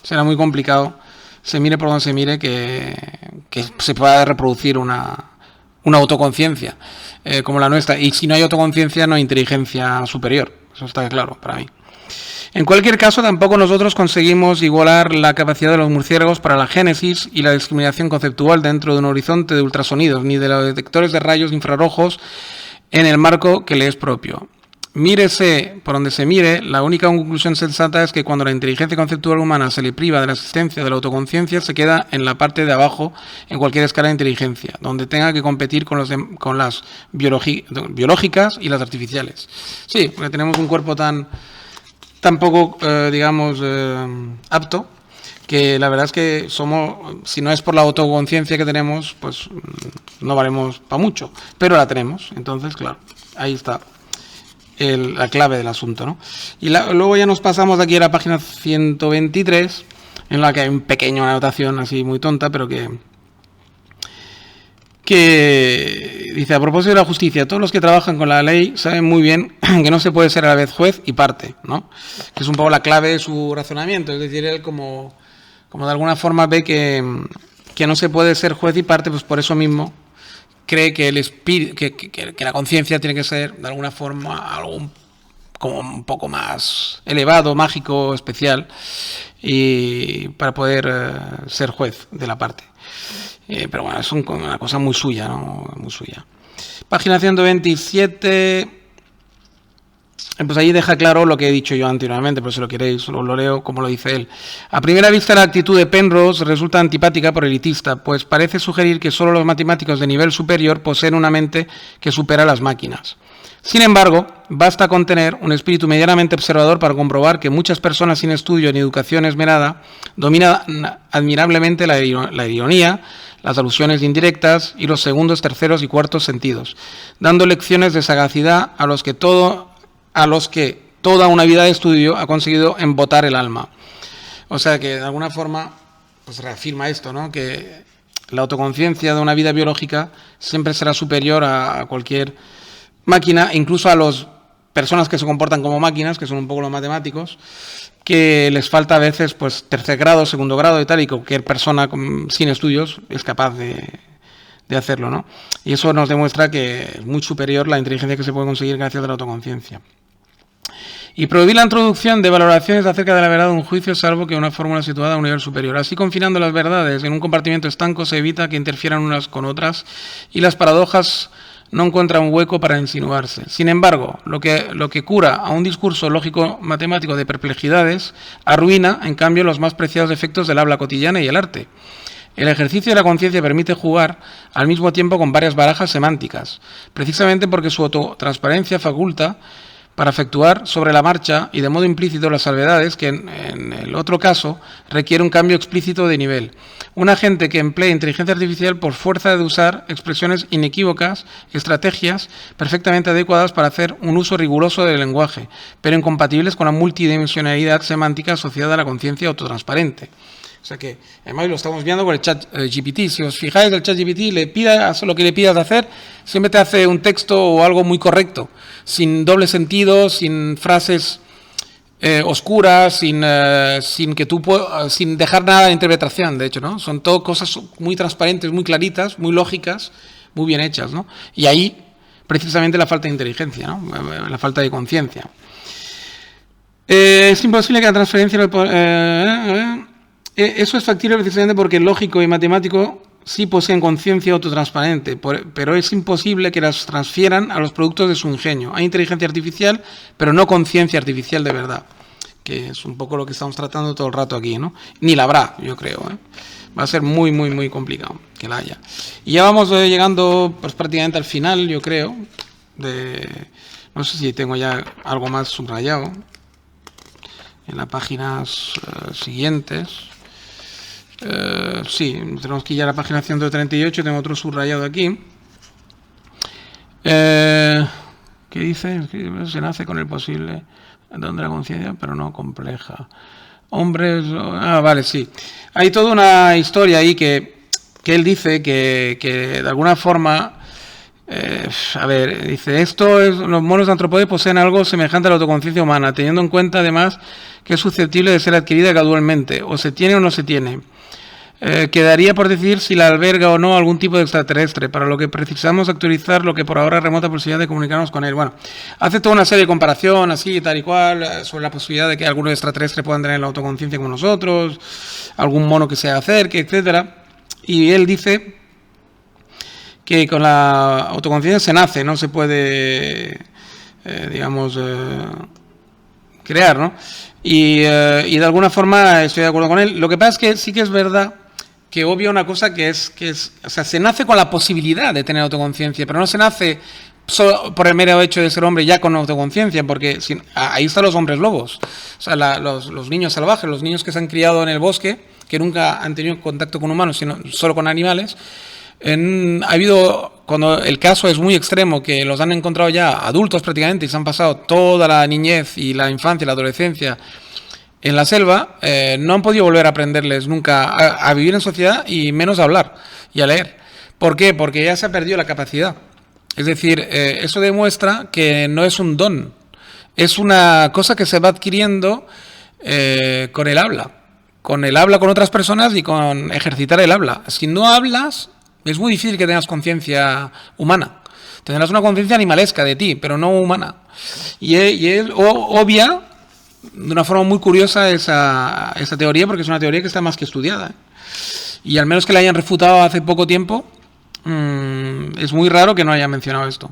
será muy complicado, se mire por donde se mire, que se pueda reproducir una autoconciencia como la nuestra. Y si no hay autoconciencia, no hay inteligencia superior. Eso está claro para mí. En cualquier caso, tampoco nosotros conseguimos igualar la capacidad de los murciélagos para la génesis y la discriminación conceptual dentro de un horizonte de ultrasonidos, ni de los detectores de rayos infrarrojos en el marco que le es propio. Mírese por donde se mire, la única conclusión sensata es que cuando la inteligencia conceptual humana se le priva de la existencia de la autoconciencia, se queda en la parte de abajo en cualquier escala de inteligencia, donde tenga que competir con las biológicas y las artificiales. Sí, porque tenemos un cuerpo tan poco, digamos, apto, que la verdad es que si no es por la autoconciencia que tenemos, pues no valemos para mucho, pero la tenemos. Entonces, claro, ahí está la clave del asunto, ¿no? Y luego ya nos pasamos de aquí a la página 123, en la que hay un pequeño anotación así muy tonta, pero que dice: a propósito de la justicia, todos los que trabajan con la ley saben muy bien que no se puede ser a la vez juez y parte, ¿no? Que es un poco la clave de su razonamiento. Es decir, él como de alguna forma ve que no se puede ser juez y parte, pues por eso mismo cree que el espíritu, que la conciencia tiene que ser de alguna forma algo como un poco más elevado, mágico, especial, y para poder ser juez de la parte. Pero bueno, es una cosa muy suya, ¿no? Muy suya. Página 127. Pues ahí deja claro lo que he dicho yo anteriormente, pero si lo queréis, os lo leo como lo dice él. A primera vista, la actitud de Penrose resulta antipática por elitista, pues parece sugerir que solo los matemáticos de nivel superior poseen una mente que supera a las máquinas. Sin embargo, basta con tener un espíritu medianamente observador para comprobar que muchas personas sin estudio ni educación esmerada dominan admirablemente la ironía, las alusiones indirectas y los segundos, terceros y cuartos sentidos, dando lecciones de sagacidad a los que toda una vida de estudio ha conseguido embotar el alma. O sea que de alguna forma pues reafirma esto, ¿no? Que la autoconciencia de una vida biológica siempre será superior a cualquier máquina, incluso a las personas que se comportan como máquinas, que son un poco los matemáticos, que les falta a veces pues tercer grado, segundo grado y tal, y cualquier persona sin estudios es capaz de hacerlo, ¿no? Y eso nos demuestra que es muy superior la inteligencia que se puede conseguir gracias a la autoconciencia. Y prohibir la introducción de valoraciones acerca de la verdad de un juicio, salvo que una fórmula situada a un nivel superior. Así, confinando las verdades en un compartimento estanco, se evita que interfieran unas con otras y las paradojas no encuentran un hueco para insinuarse. Sin embargo, lo que cura a un discurso lógico-matemático de perplejidades, arruina, en cambio, los más preciados efectos del habla cotidiana y el arte. El ejercicio de la conciencia permite jugar al mismo tiempo con varias barajas semánticas, precisamente porque su autotransparencia faculta para efectuar sobre la marcha y de modo implícito las salvedades que en el otro caso requiere un cambio explícito de nivel. Un agente que emplee inteligencia artificial por fuerza de usar expresiones inequívocas, estrategias perfectamente adecuadas para hacer un uso riguroso del lenguaje, pero incompatibles con la multidimensionalidad semántica asociada a la conciencia autotransparente. O sea que, además lo estamos viendo con el chat GPT. Si os fijáis, el chat GPT le pidas lo que le pidas de hacer, siempre te hace un texto o algo muy correcto, sin doble sentido, sin frases oscuras, sin dejar nada de interpretación, de hecho, ¿no? Son todo cosas muy transparentes, muy claritas, muy lógicas, muy bien hechas, ¿no? Y ahí, precisamente, la falta de inteligencia, ¿no? La falta de conciencia. Es imposible que la transferencia del poder... Eso es factible precisamente porque el lógico y matemático sí poseen conciencia autotransparente, pero es imposible que las transfieran a los productos de su ingenio. Hay inteligencia artificial, pero no conciencia artificial de verdad, que es un poco lo que estamos tratando todo el rato aquí, ¿no? Ni la habrá, yo creo, ¿eh? Va a ser muy, muy, muy complicado que la haya. Y ya vamos llegando pues prácticamente al final, yo creo, no sé si tengo ya algo más subrayado en las páginas siguientes. Sí, tenemos que ir a la página 138, tengo otro subrayado aquí. ¿Qué dice? Se nace con el posible don de la conciencia, pero no compleja. hombres... Ah, vale, sí. Hay toda una historia ahí que él dice que de alguna forma... a ver, dice, los monos antropóides poseen algo semejante a la autoconciencia humana, teniendo en cuenta además que es susceptible de ser adquirida gradualmente, o se tiene o no se tiene. Quedaría por decidir si la alberga o no algún tipo de extraterrestre, para lo que precisamos actualizar lo que por ahora es remota posibilidad de comunicarnos con él. Bueno, hace toda una serie de comparación, así, tal y cual, sobre la posibilidad de que algunos extraterrestres puedan tener la autoconciencia como nosotros, algún mono que se acerque, etcétera. Y él dice que con la autoconciencia se nace, no se puede, crear, ¿no? Y de alguna forma estoy de acuerdo con él. Lo que pasa es que sí que es verdad que obvia una cosa que es, o sea, se nace con la posibilidad de tener autoconciencia, pero no se nace solo por el mero hecho de ser hombre ya con autoconciencia, porque ahí están los hombres lobos, o sea, los niños salvajes, los niños que se han criado en el bosque, que nunca han tenido contacto con humanos, sino solo con animales. Ha habido, cuando el caso es muy extremo, que los han encontrado ya adultos prácticamente y se han pasado toda la niñez y la infancia y la adolescencia en la selva, no han podido volver a aprenderles nunca a vivir en sociedad y menos a hablar y a leer. ¿Por qué? Porque ya se ha perdido la capacidad. Es decir, eso demuestra que no es un don, es una cosa que se va adquiriendo con el habla con otras personas y con ejercitar el habla. Si no hablas, es muy difícil que tengas conciencia humana. Tendrás una conciencia animalesca de ti, pero no humana. Y es obvia de una forma muy curiosa esa teoría, porque es una teoría que está más que estudiada. Y al menos que la hayan refutado hace poco tiempo, es muy raro que no haya mencionado esto.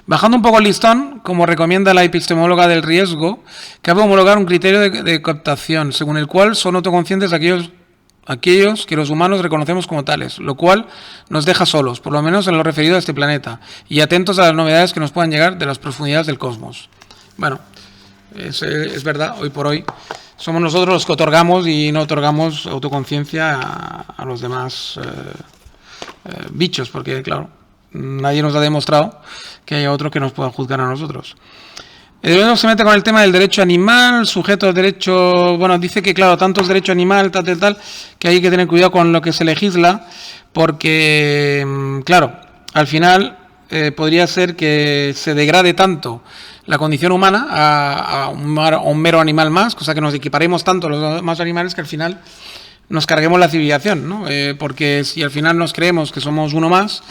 Bajando un poco el listón, como recomienda la epistemóloga del riesgo, cabe homologar un criterio de captación, según el cual son autoconscientes aquellos que los humanos reconocemos como tales, lo cual nos deja solos, por lo menos en lo referido a este planeta, y atentos a las novedades que nos puedan llegar de las profundidades del cosmos. Bueno, es verdad, hoy por hoy somos nosotros los que otorgamos y no otorgamos autoconciencia a los demás bichos, porque claro, nadie nos ha demostrado que haya otro que nos pueda juzgar a nosotros. Luego se mete con el tema del derecho animal, sujeto al derecho, bueno, dice que claro, tanto es derecho animal, tal, que hay que tener cuidado con lo que se legisla, porque, claro, al final podría ser que se degrade tanto la condición humana a un mero animal más, cosa que nos equiparemos tanto a los demás animales que al final nos carguemos la civilización, ¿no? Porque si al final nos creemos que somos uno más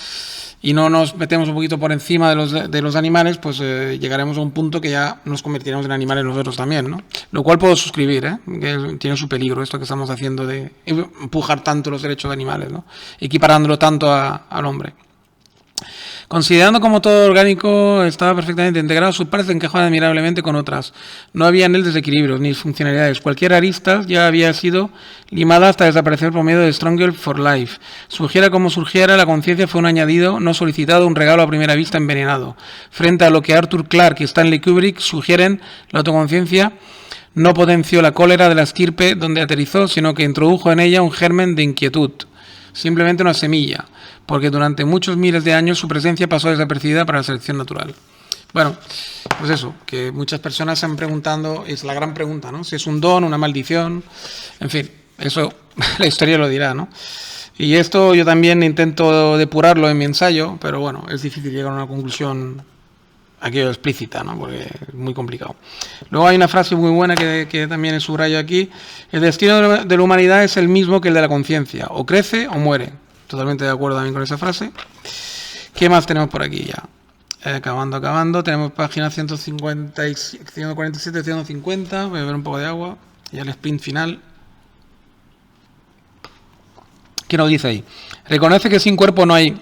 y no nos metemos un poquito por encima de los animales, pues llegaremos a un punto que ya nos convertiremos en animales nosotros también, ¿no? Lo cual puedo suscribir, que tiene su peligro esto que estamos haciendo de empujar tanto los derechos de animales, ¿no? Equiparándolo tanto al hombre. Considerando como todo orgánico estaba perfectamente integrado, sus partes encajaban admirablemente con otras. No había en él desequilibrios ni funcionalidades. Cualquier arista ya había sido limada hasta desaparecer por medio de Stronger for Life. Surgiera como surgiera, la conciencia fue un añadido no solicitado, un regalo a primera vista envenenado. Frente a lo que Arthur Clarke y Stanley Kubrick sugieren, la autoconciencia no potenció la cólera de la estirpe donde aterrizó, sino que introdujo en ella un germen de inquietud. Simplemente una semilla, porque durante muchos miles de años su presencia pasó desapercibida para la selección natural. Bueno, pues eso, que muchas personas se han preguntando, es la gran pregunta, ¿no? Si es un don, una maldición, en fin, eso la historia lo dirá, ¿no? Y esto yo también intento depurarlo en mi ensayo, pero bueno, es difícil llegar a una conclusión aquello explícita, ¿no? Porque es muy complicado. Luego hay una frase muy buena que también subrayo aquí: el destino de la humanidad es el mismo que el de la conciencia, o crece o muere. Totalmente de acuerdo también con esa frase. ¿Qué más tenemos por aquí ya? Acabando, tenemos página 147, 150, voy a beber un poco de agua, y el sprint final. ¿Qué nos dice ahí? Reconoce que sin cuerpo no hay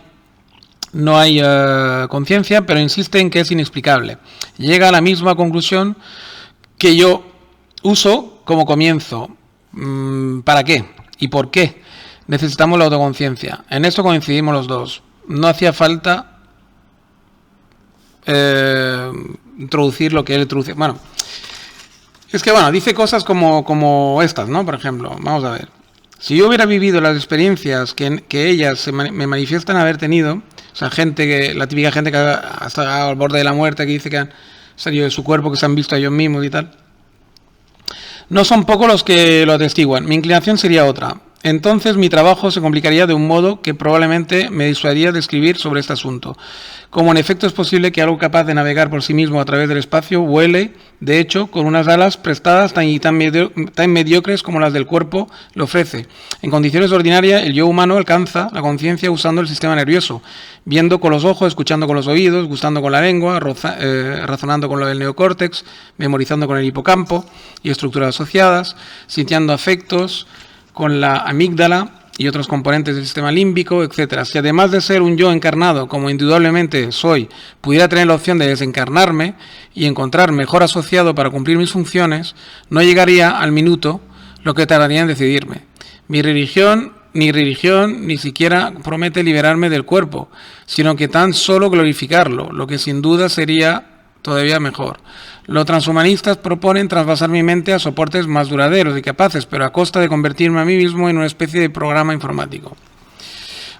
conciencia, pero insiste en que es inexplicable. Llega a la misma conclusión que yo uso como comienzo. ¿Para qué? ¿Y por qué necesitamos la autoconciencia? En esto coincidimos los dos. No hacía falta introducir lo que él introduce. Bueno, es que dice cosas como estas, ¿no? Por ejemplo, vamos a ver. Si yo hubiera vivido las experiencias que ellas me manifiestan haber tenido, o sea, la típica gente que ha al borde de la muerte, que dice que han salido de su cuerpo, que se han visto a ellos mismos y tal, No son pocos los que lo atestiguan. Mi inclinación sería otra. Entonces mi trabajo se complicaría de un modo que probablemente me disuadiría de escribir sobre este asunto. Como en efecto es posible que algo capaz de navegar por sí mismo a través del espacio vuele, de hecho, con unas alas prestadas tan mediocres como las del cuerpo le ofrece. En condiciones ordinarias, el yo humano alcanza la conciencia usando el sistema nervioso, viendo con los ojos, escuchando con los oídos, gustando con la lengua, razonando con lo del neocórtex, memorizando con el hipocampo y estructuras asociadas, sintiendo afectos con la amígdala y otros componentes del sistema límbico, etc. Si además de ser un yo encarnado, como indudablemente soy, pudiera tener la opción de desencarnarme y encontrar mejor asociado para cumplir mis funciones, no llegaría al minuto lo que tardaría en decidirme. Mi religión, ni siquiera promete liberarme del cuerpo, sino que tan solo glorificarlo, lo que sin duda sería todavía mejor. Los transhumanistas proponen trasvasar mi mente a soportes más duraderos y capaces, pero a costa de convertirme a mí mismo en una especie de programa informático.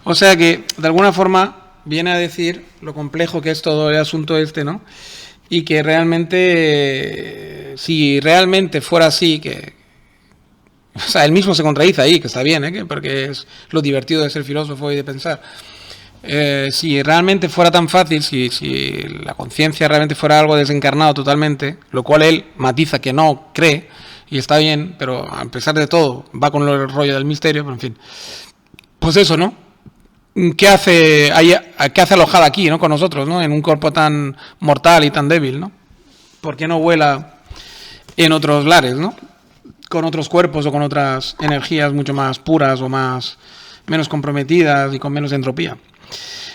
O sea que, de alguna forma, viene a decir lo complejo que es todo el asunto este, ¿no? Y que realmente, si realmente fuera así, o sea, él mismo se contradice ahí, que está bien, porque es lo divertido de ser filósofo y de pensar. Si realmente fuera tan fácil, si la conciencia realmente fuera algo desencarnado totalmente, lo cual él matiza que no cree, y está bien, pero a pesar de todo, va con el rollo del misterio, pero en fin. Pues eso, ¿no? ¿Qué hace alojada aquí, ¿no? Con nosotros, ¿no? En un cuerpo tan mortal y tan débil, ¿no? ¿Por qué no vuela en otros lares, ¿no? Con otros cuerpos o con otras energías mucho más puras o menos comprometidas y con menos entropía.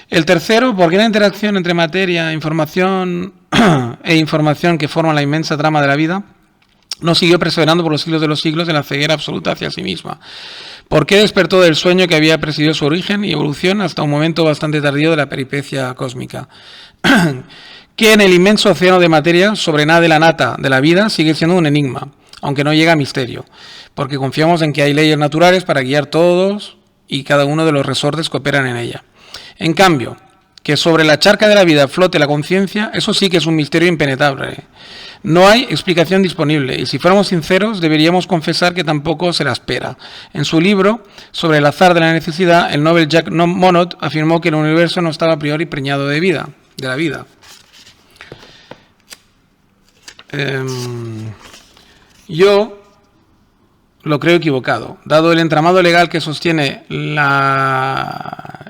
El tercero, ¿por qué la interacción entre materia, información e información que forman la inmensa trama de la vida no siguió perseverando por los siglos de los siglos en la ceguera absoluta hacia sí misma? ¿Por qué despertó del sueño que había presidido su origen y evolución hasta un momento bastante tardío de la peripecia cósmica? Que en el inmenso océano de materia, sobre nada de la nata de la vida, sigue siendo un enigma, aunque no llega a misterio, porque confiamos en que hay leyes naturales para guiar todos y cada uno de los resortes que operan en ella. En cambio, que sobre la charca de la vida flote la conciencia, eso sí que es un misterio impenetrable. No hay explicación disponible, y si fuéramos sinceros, deberíamos confesar que tampoco se la espera. En su libro, sobre el azar de la necesidad, el Nobel Jack Monod afirmó que el universo no estaba a priori preñado de la vida. Yo lo creo equivocado. Dado el entramado legal que sostiene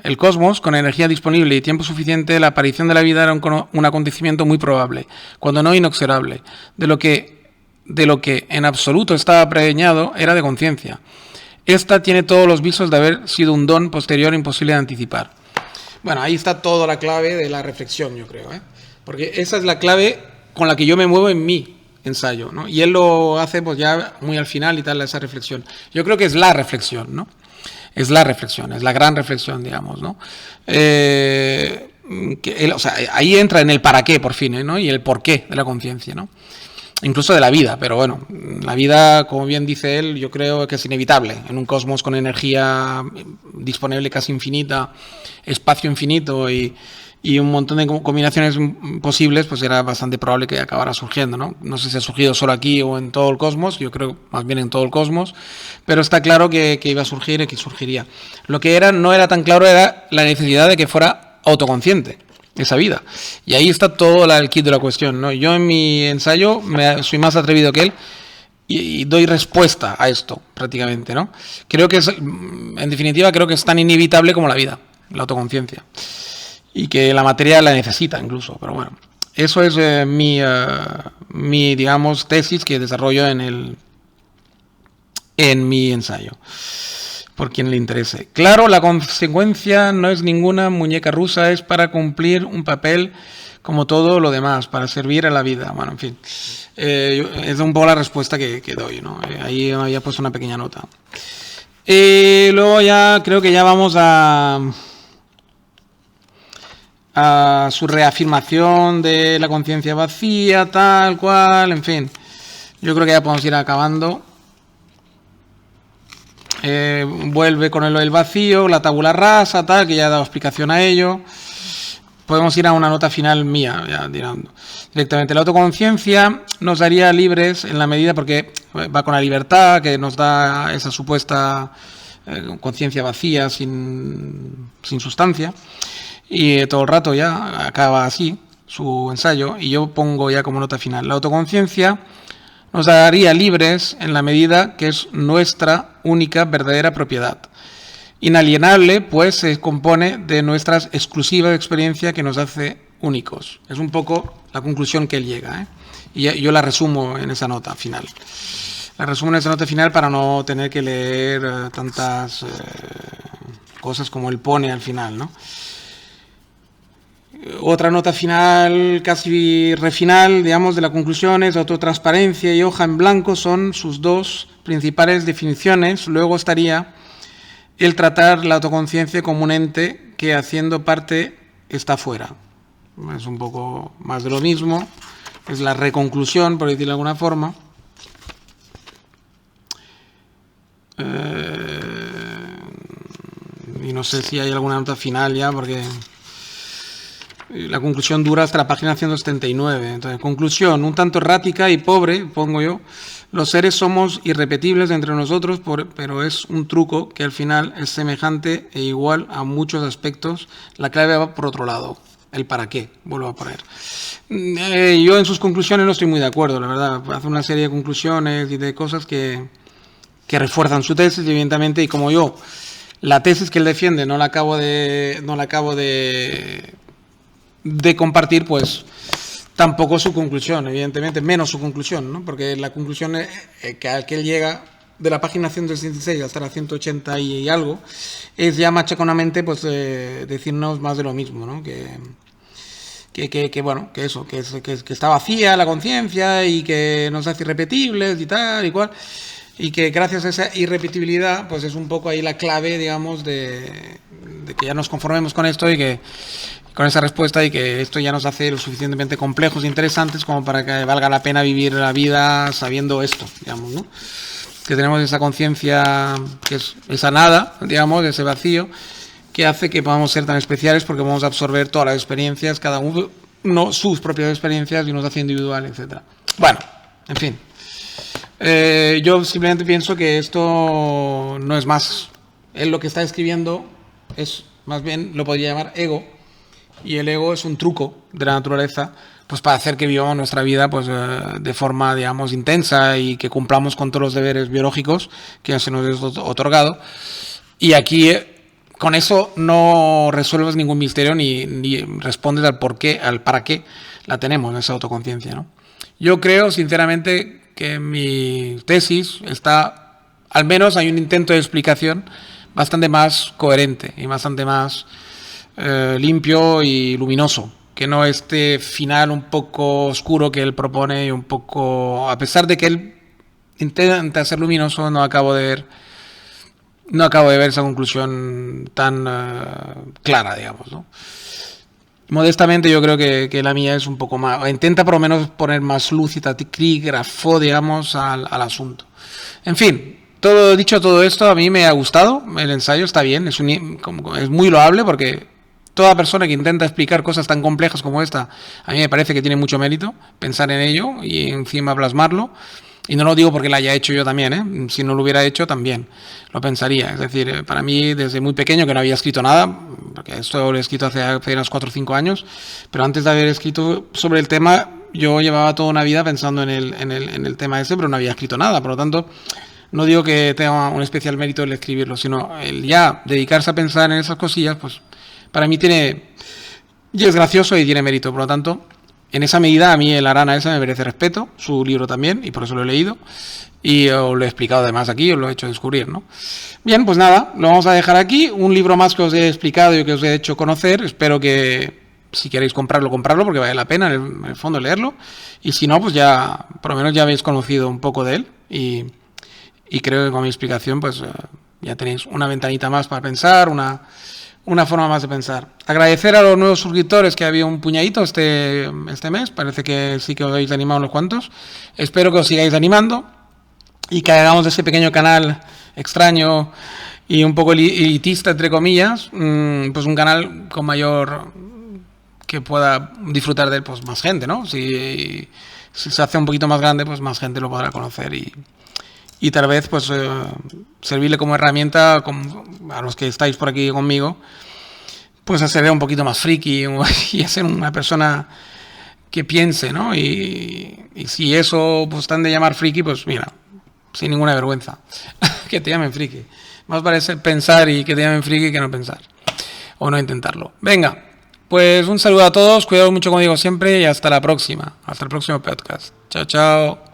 el cosmos, con energía disponible y tiempo suficiente, la aparición de la vida era un acontecimiento muy probable, cuando no inexorable. De lo que en absoluto estaba preñado era de conciencia. Esta tiene todos los visos de haber sido un don posterior imposible de anticipar. Bueno, ahí está toda la clave de la reflexión, yo creo, porque esa es la clave con la que yo me muevo en mí ensayo, ¿no? Y él lo hace pues ya muy al final y tal, esa reflexión. Yo creo que es la reflexión, ¿no? Es la reflexión, es la gran reflexión, digamos, ¿no? O sea, ahí entra en el para qué, por fin, ¿no? Y el por qué de la conciencia, ¿no? Incluso de la vida, pero bueno, la vida, como bien dice él, yo creo que es inevitable. En un cosmos con energía disponible casi infinita, espacio infinito y un montón de combinaciones posibles, pues era bastante probable que acabara surgiendo, ¿no? No sé si ha surgido solo aquí o en todo el cosmos, yo creo más bien en todo el cosmos, pero está claro que iba a surgir y que surgiría. Lo que no era tan claro era la necesidad de que fuera autoconsciente esa vida. Y ahí está todo el kit de la cuestión, ¿no? Yo en mi ensayo soy más atrevido que él y doy respuesta a esto, prácticamente, ¿no? Creo que en definitiva, creo que es tan inevitable como la vida, la autoconciencia. Y que la materia la necesita incluso, pero bueno, eso es mi digamos tesis que desarrollo en mi ensayo, por quien le interese. Claro, la consecuencia no es ninguna muñeca rusa, es para cumplir un papel como todo lo demás, para servir a la vida. Bueno, en fin, es un poco la respuesta que doy, ¿no? Ahí había puesto una pequeña nota. Luego ya creo que ya vamos a su reafirmación de la conciencia vacía, tal cual, en fin. Yo creo que ya podemos ir acabando. Vuelve con el vacío, la tabula rasa, tal, que ya he dado explicación a ello. podemos ir a una nota final mía, ya directamente. La autoconciencia nos haría libres en la medida, porque va con la libertad, que nos da esa supuesta conciencia vacía, sin sustancia, y todo el rato ya acaba así su ensayo, y yo pongo ya como nota final: la autoconciencia nos haría libres en la medida que es nuestra única verdadera propiedad. Inalienable, pues se compone de nuestras exclusivas experiencias que nos hace únicos. Es un poco la conclusión que él llega, ¿eh? Y yo la resumo en esa nota final. La resumo en esa nota final para no tener que leer tantas cosas como él pone al final, ¿no? Otra nota final, casi refinal, digamos, de la conclusión es: autotransparencia y hoja en blanco son sus dos principales definiciones. Luego estaría el tratar la autoconciencia como un ente que, haciendo parte, está fuera. Es un poco más de lo mismo, es la reconclusión, por decirlo de alguna forma. Y no sé si hay alguna nota final ya, porque la conclusión dura hasta la página 179. Entonces, conclusión, un tanto errática y pobre, pongo yo. Los seres somos irrepetibles entre nosotros, pero es un truco que al final es semejante e igual a muchos aspectos. La clave va por otro lado, el para qué, vuelvo a poner. Yo en sus conclusiones no estoy muy de acuerdo, la verdad. Hace una serie de conclusiones y de cosas que refuerzan su tesis, evidentemente, y como yo la tesis que él defiende no la acabo de compartir, pues tampoco su conclusión, evidentemente, menos su conclusión, ¿no? Porque la conclusión que al que él llega de la página 166 hasta la 180 y algo es ya machaconamente, pues decirnos más de lo mismo, ¿no? Bueno, que eso, que está vacía la conciencia y que nos hace irrepetibles y tal y cual, y que gracias a esa irrepetibilidad, pues es un poco ahí la clave, digamos, de que ya nos conformemos con esto y que con esa respuesta, y que esto ya nos hace lo suficientemente complejos e interesantes como para que valga la pena vivir la vida sabiendo esto, digamos, ¿no? Que tenemos esa conciencia que es esa nada, digamos, ese vacío, que hace que podamos ser tan especiales porque vamos a absorber todas las experiencias, cada uno sus propias experiencias, y nos hace individual, etcétera. Bueno, en fin. Yo simplemente pienso que esto no es más. Él lo que está escribiendo es, más bien, lo podría llamar ego, y el ego es un truco de la naturaleza, pues para hacer que vivamos nuestra vida, pues de forma, digamos, intensa, y que cumplamos con todos los deberes biológicos que se nos es otorgado. Y aquí con eso no resuelves ningún misterio ni respondes al por qué, al para qué la tenemos, esa autoconciencia, ¿no? Yo creo, sinceramente, que en mi tesis está, al menos hay un intento de explicación bastante más coherente y bastante más limpio y luminoso, que no este final un poco oscuro que él propone, y un poco, a pesar de que él intenta ser luminoso, no acabo de ver esa conclusión tan clara, digamos, ¿no? Modestamente yo creo que la mía es un poco más, intenta por lo menos poner más luz y taquígrafo, digamos, al asunto. En fin, dicho todo esto, a mí me ha gustado, el ensayo está bien, es muy loable, porque toda persona que intenta explicar cosas tan complejas como esta, a mí me parece que tiene mucho mérito pensar en ello y encima plasmarlo. Y no lo digo porque lo haya hecho yo también, ¿eh? Si no lo hubiera hecho, también lo pensaría. Es decir, para mí, desde muy pequeño, que no había escrito nada, porque esto lo he escrito hace apenas 4 o 5 años, pero antes de haber escrito sobre el tema, yo llevaba toda una vida pensando en el tema ese, pero no había escrito nada. Por lo tanto, no digo que tenga un especial mérito el escribirlo, sino el ya dedicarse a pensar en esas cosillas, pues para mí y es gracioso y tiene mérito. Por lo tanto, en esa medida, a mí el Arana ese me merece respeto, su libro también, y por eso lo he leído, y os lo he explicado además aquí, os lo he hecho descubrir, ¿no? Bien, pues nada, lo vamos a dejar aquí. Un libro más que os he explicado y que os he hecho conocer. Espero que, si queréis comprarlo, porque vale la pena en el fondo leerlo, y si no, pues ya, por lo menos ya habéis conocido un poco de él, y creo que con mi explicación, pues ya tenéis una ventanita más para pensar, una forma más de pensar. Agradecer a los nuevos suscriptores, que había un puñadito este mes. Parece que sí que os habéis animado unos cuantos. Espero que os sigáis animando y que hagamos de ese pequeño canal extraño y un poco elitista, entre comillas, pues un canal con mayor que pueda disfrutar de él pues más gente, ¿no? Si se hace un poquito más grande, pues más gente lo podrá conocer y tal vez pues servirle como herramienta a los que estáis por aquí conmigo, pues a ser un poquito más friki y a ser una persona que piense, ¿no? Y si eso pues están de llamar friki, pues mira, sin ninguna vergüenza, que te llamen friki. Más vale pensar y que te llamen friki que no pensar o no intentarlo. Venga, pues un saludo a todos, cuidaos mucho como digo siempre y hasta la próxima, hasta el próximo podcast. Chao, chao.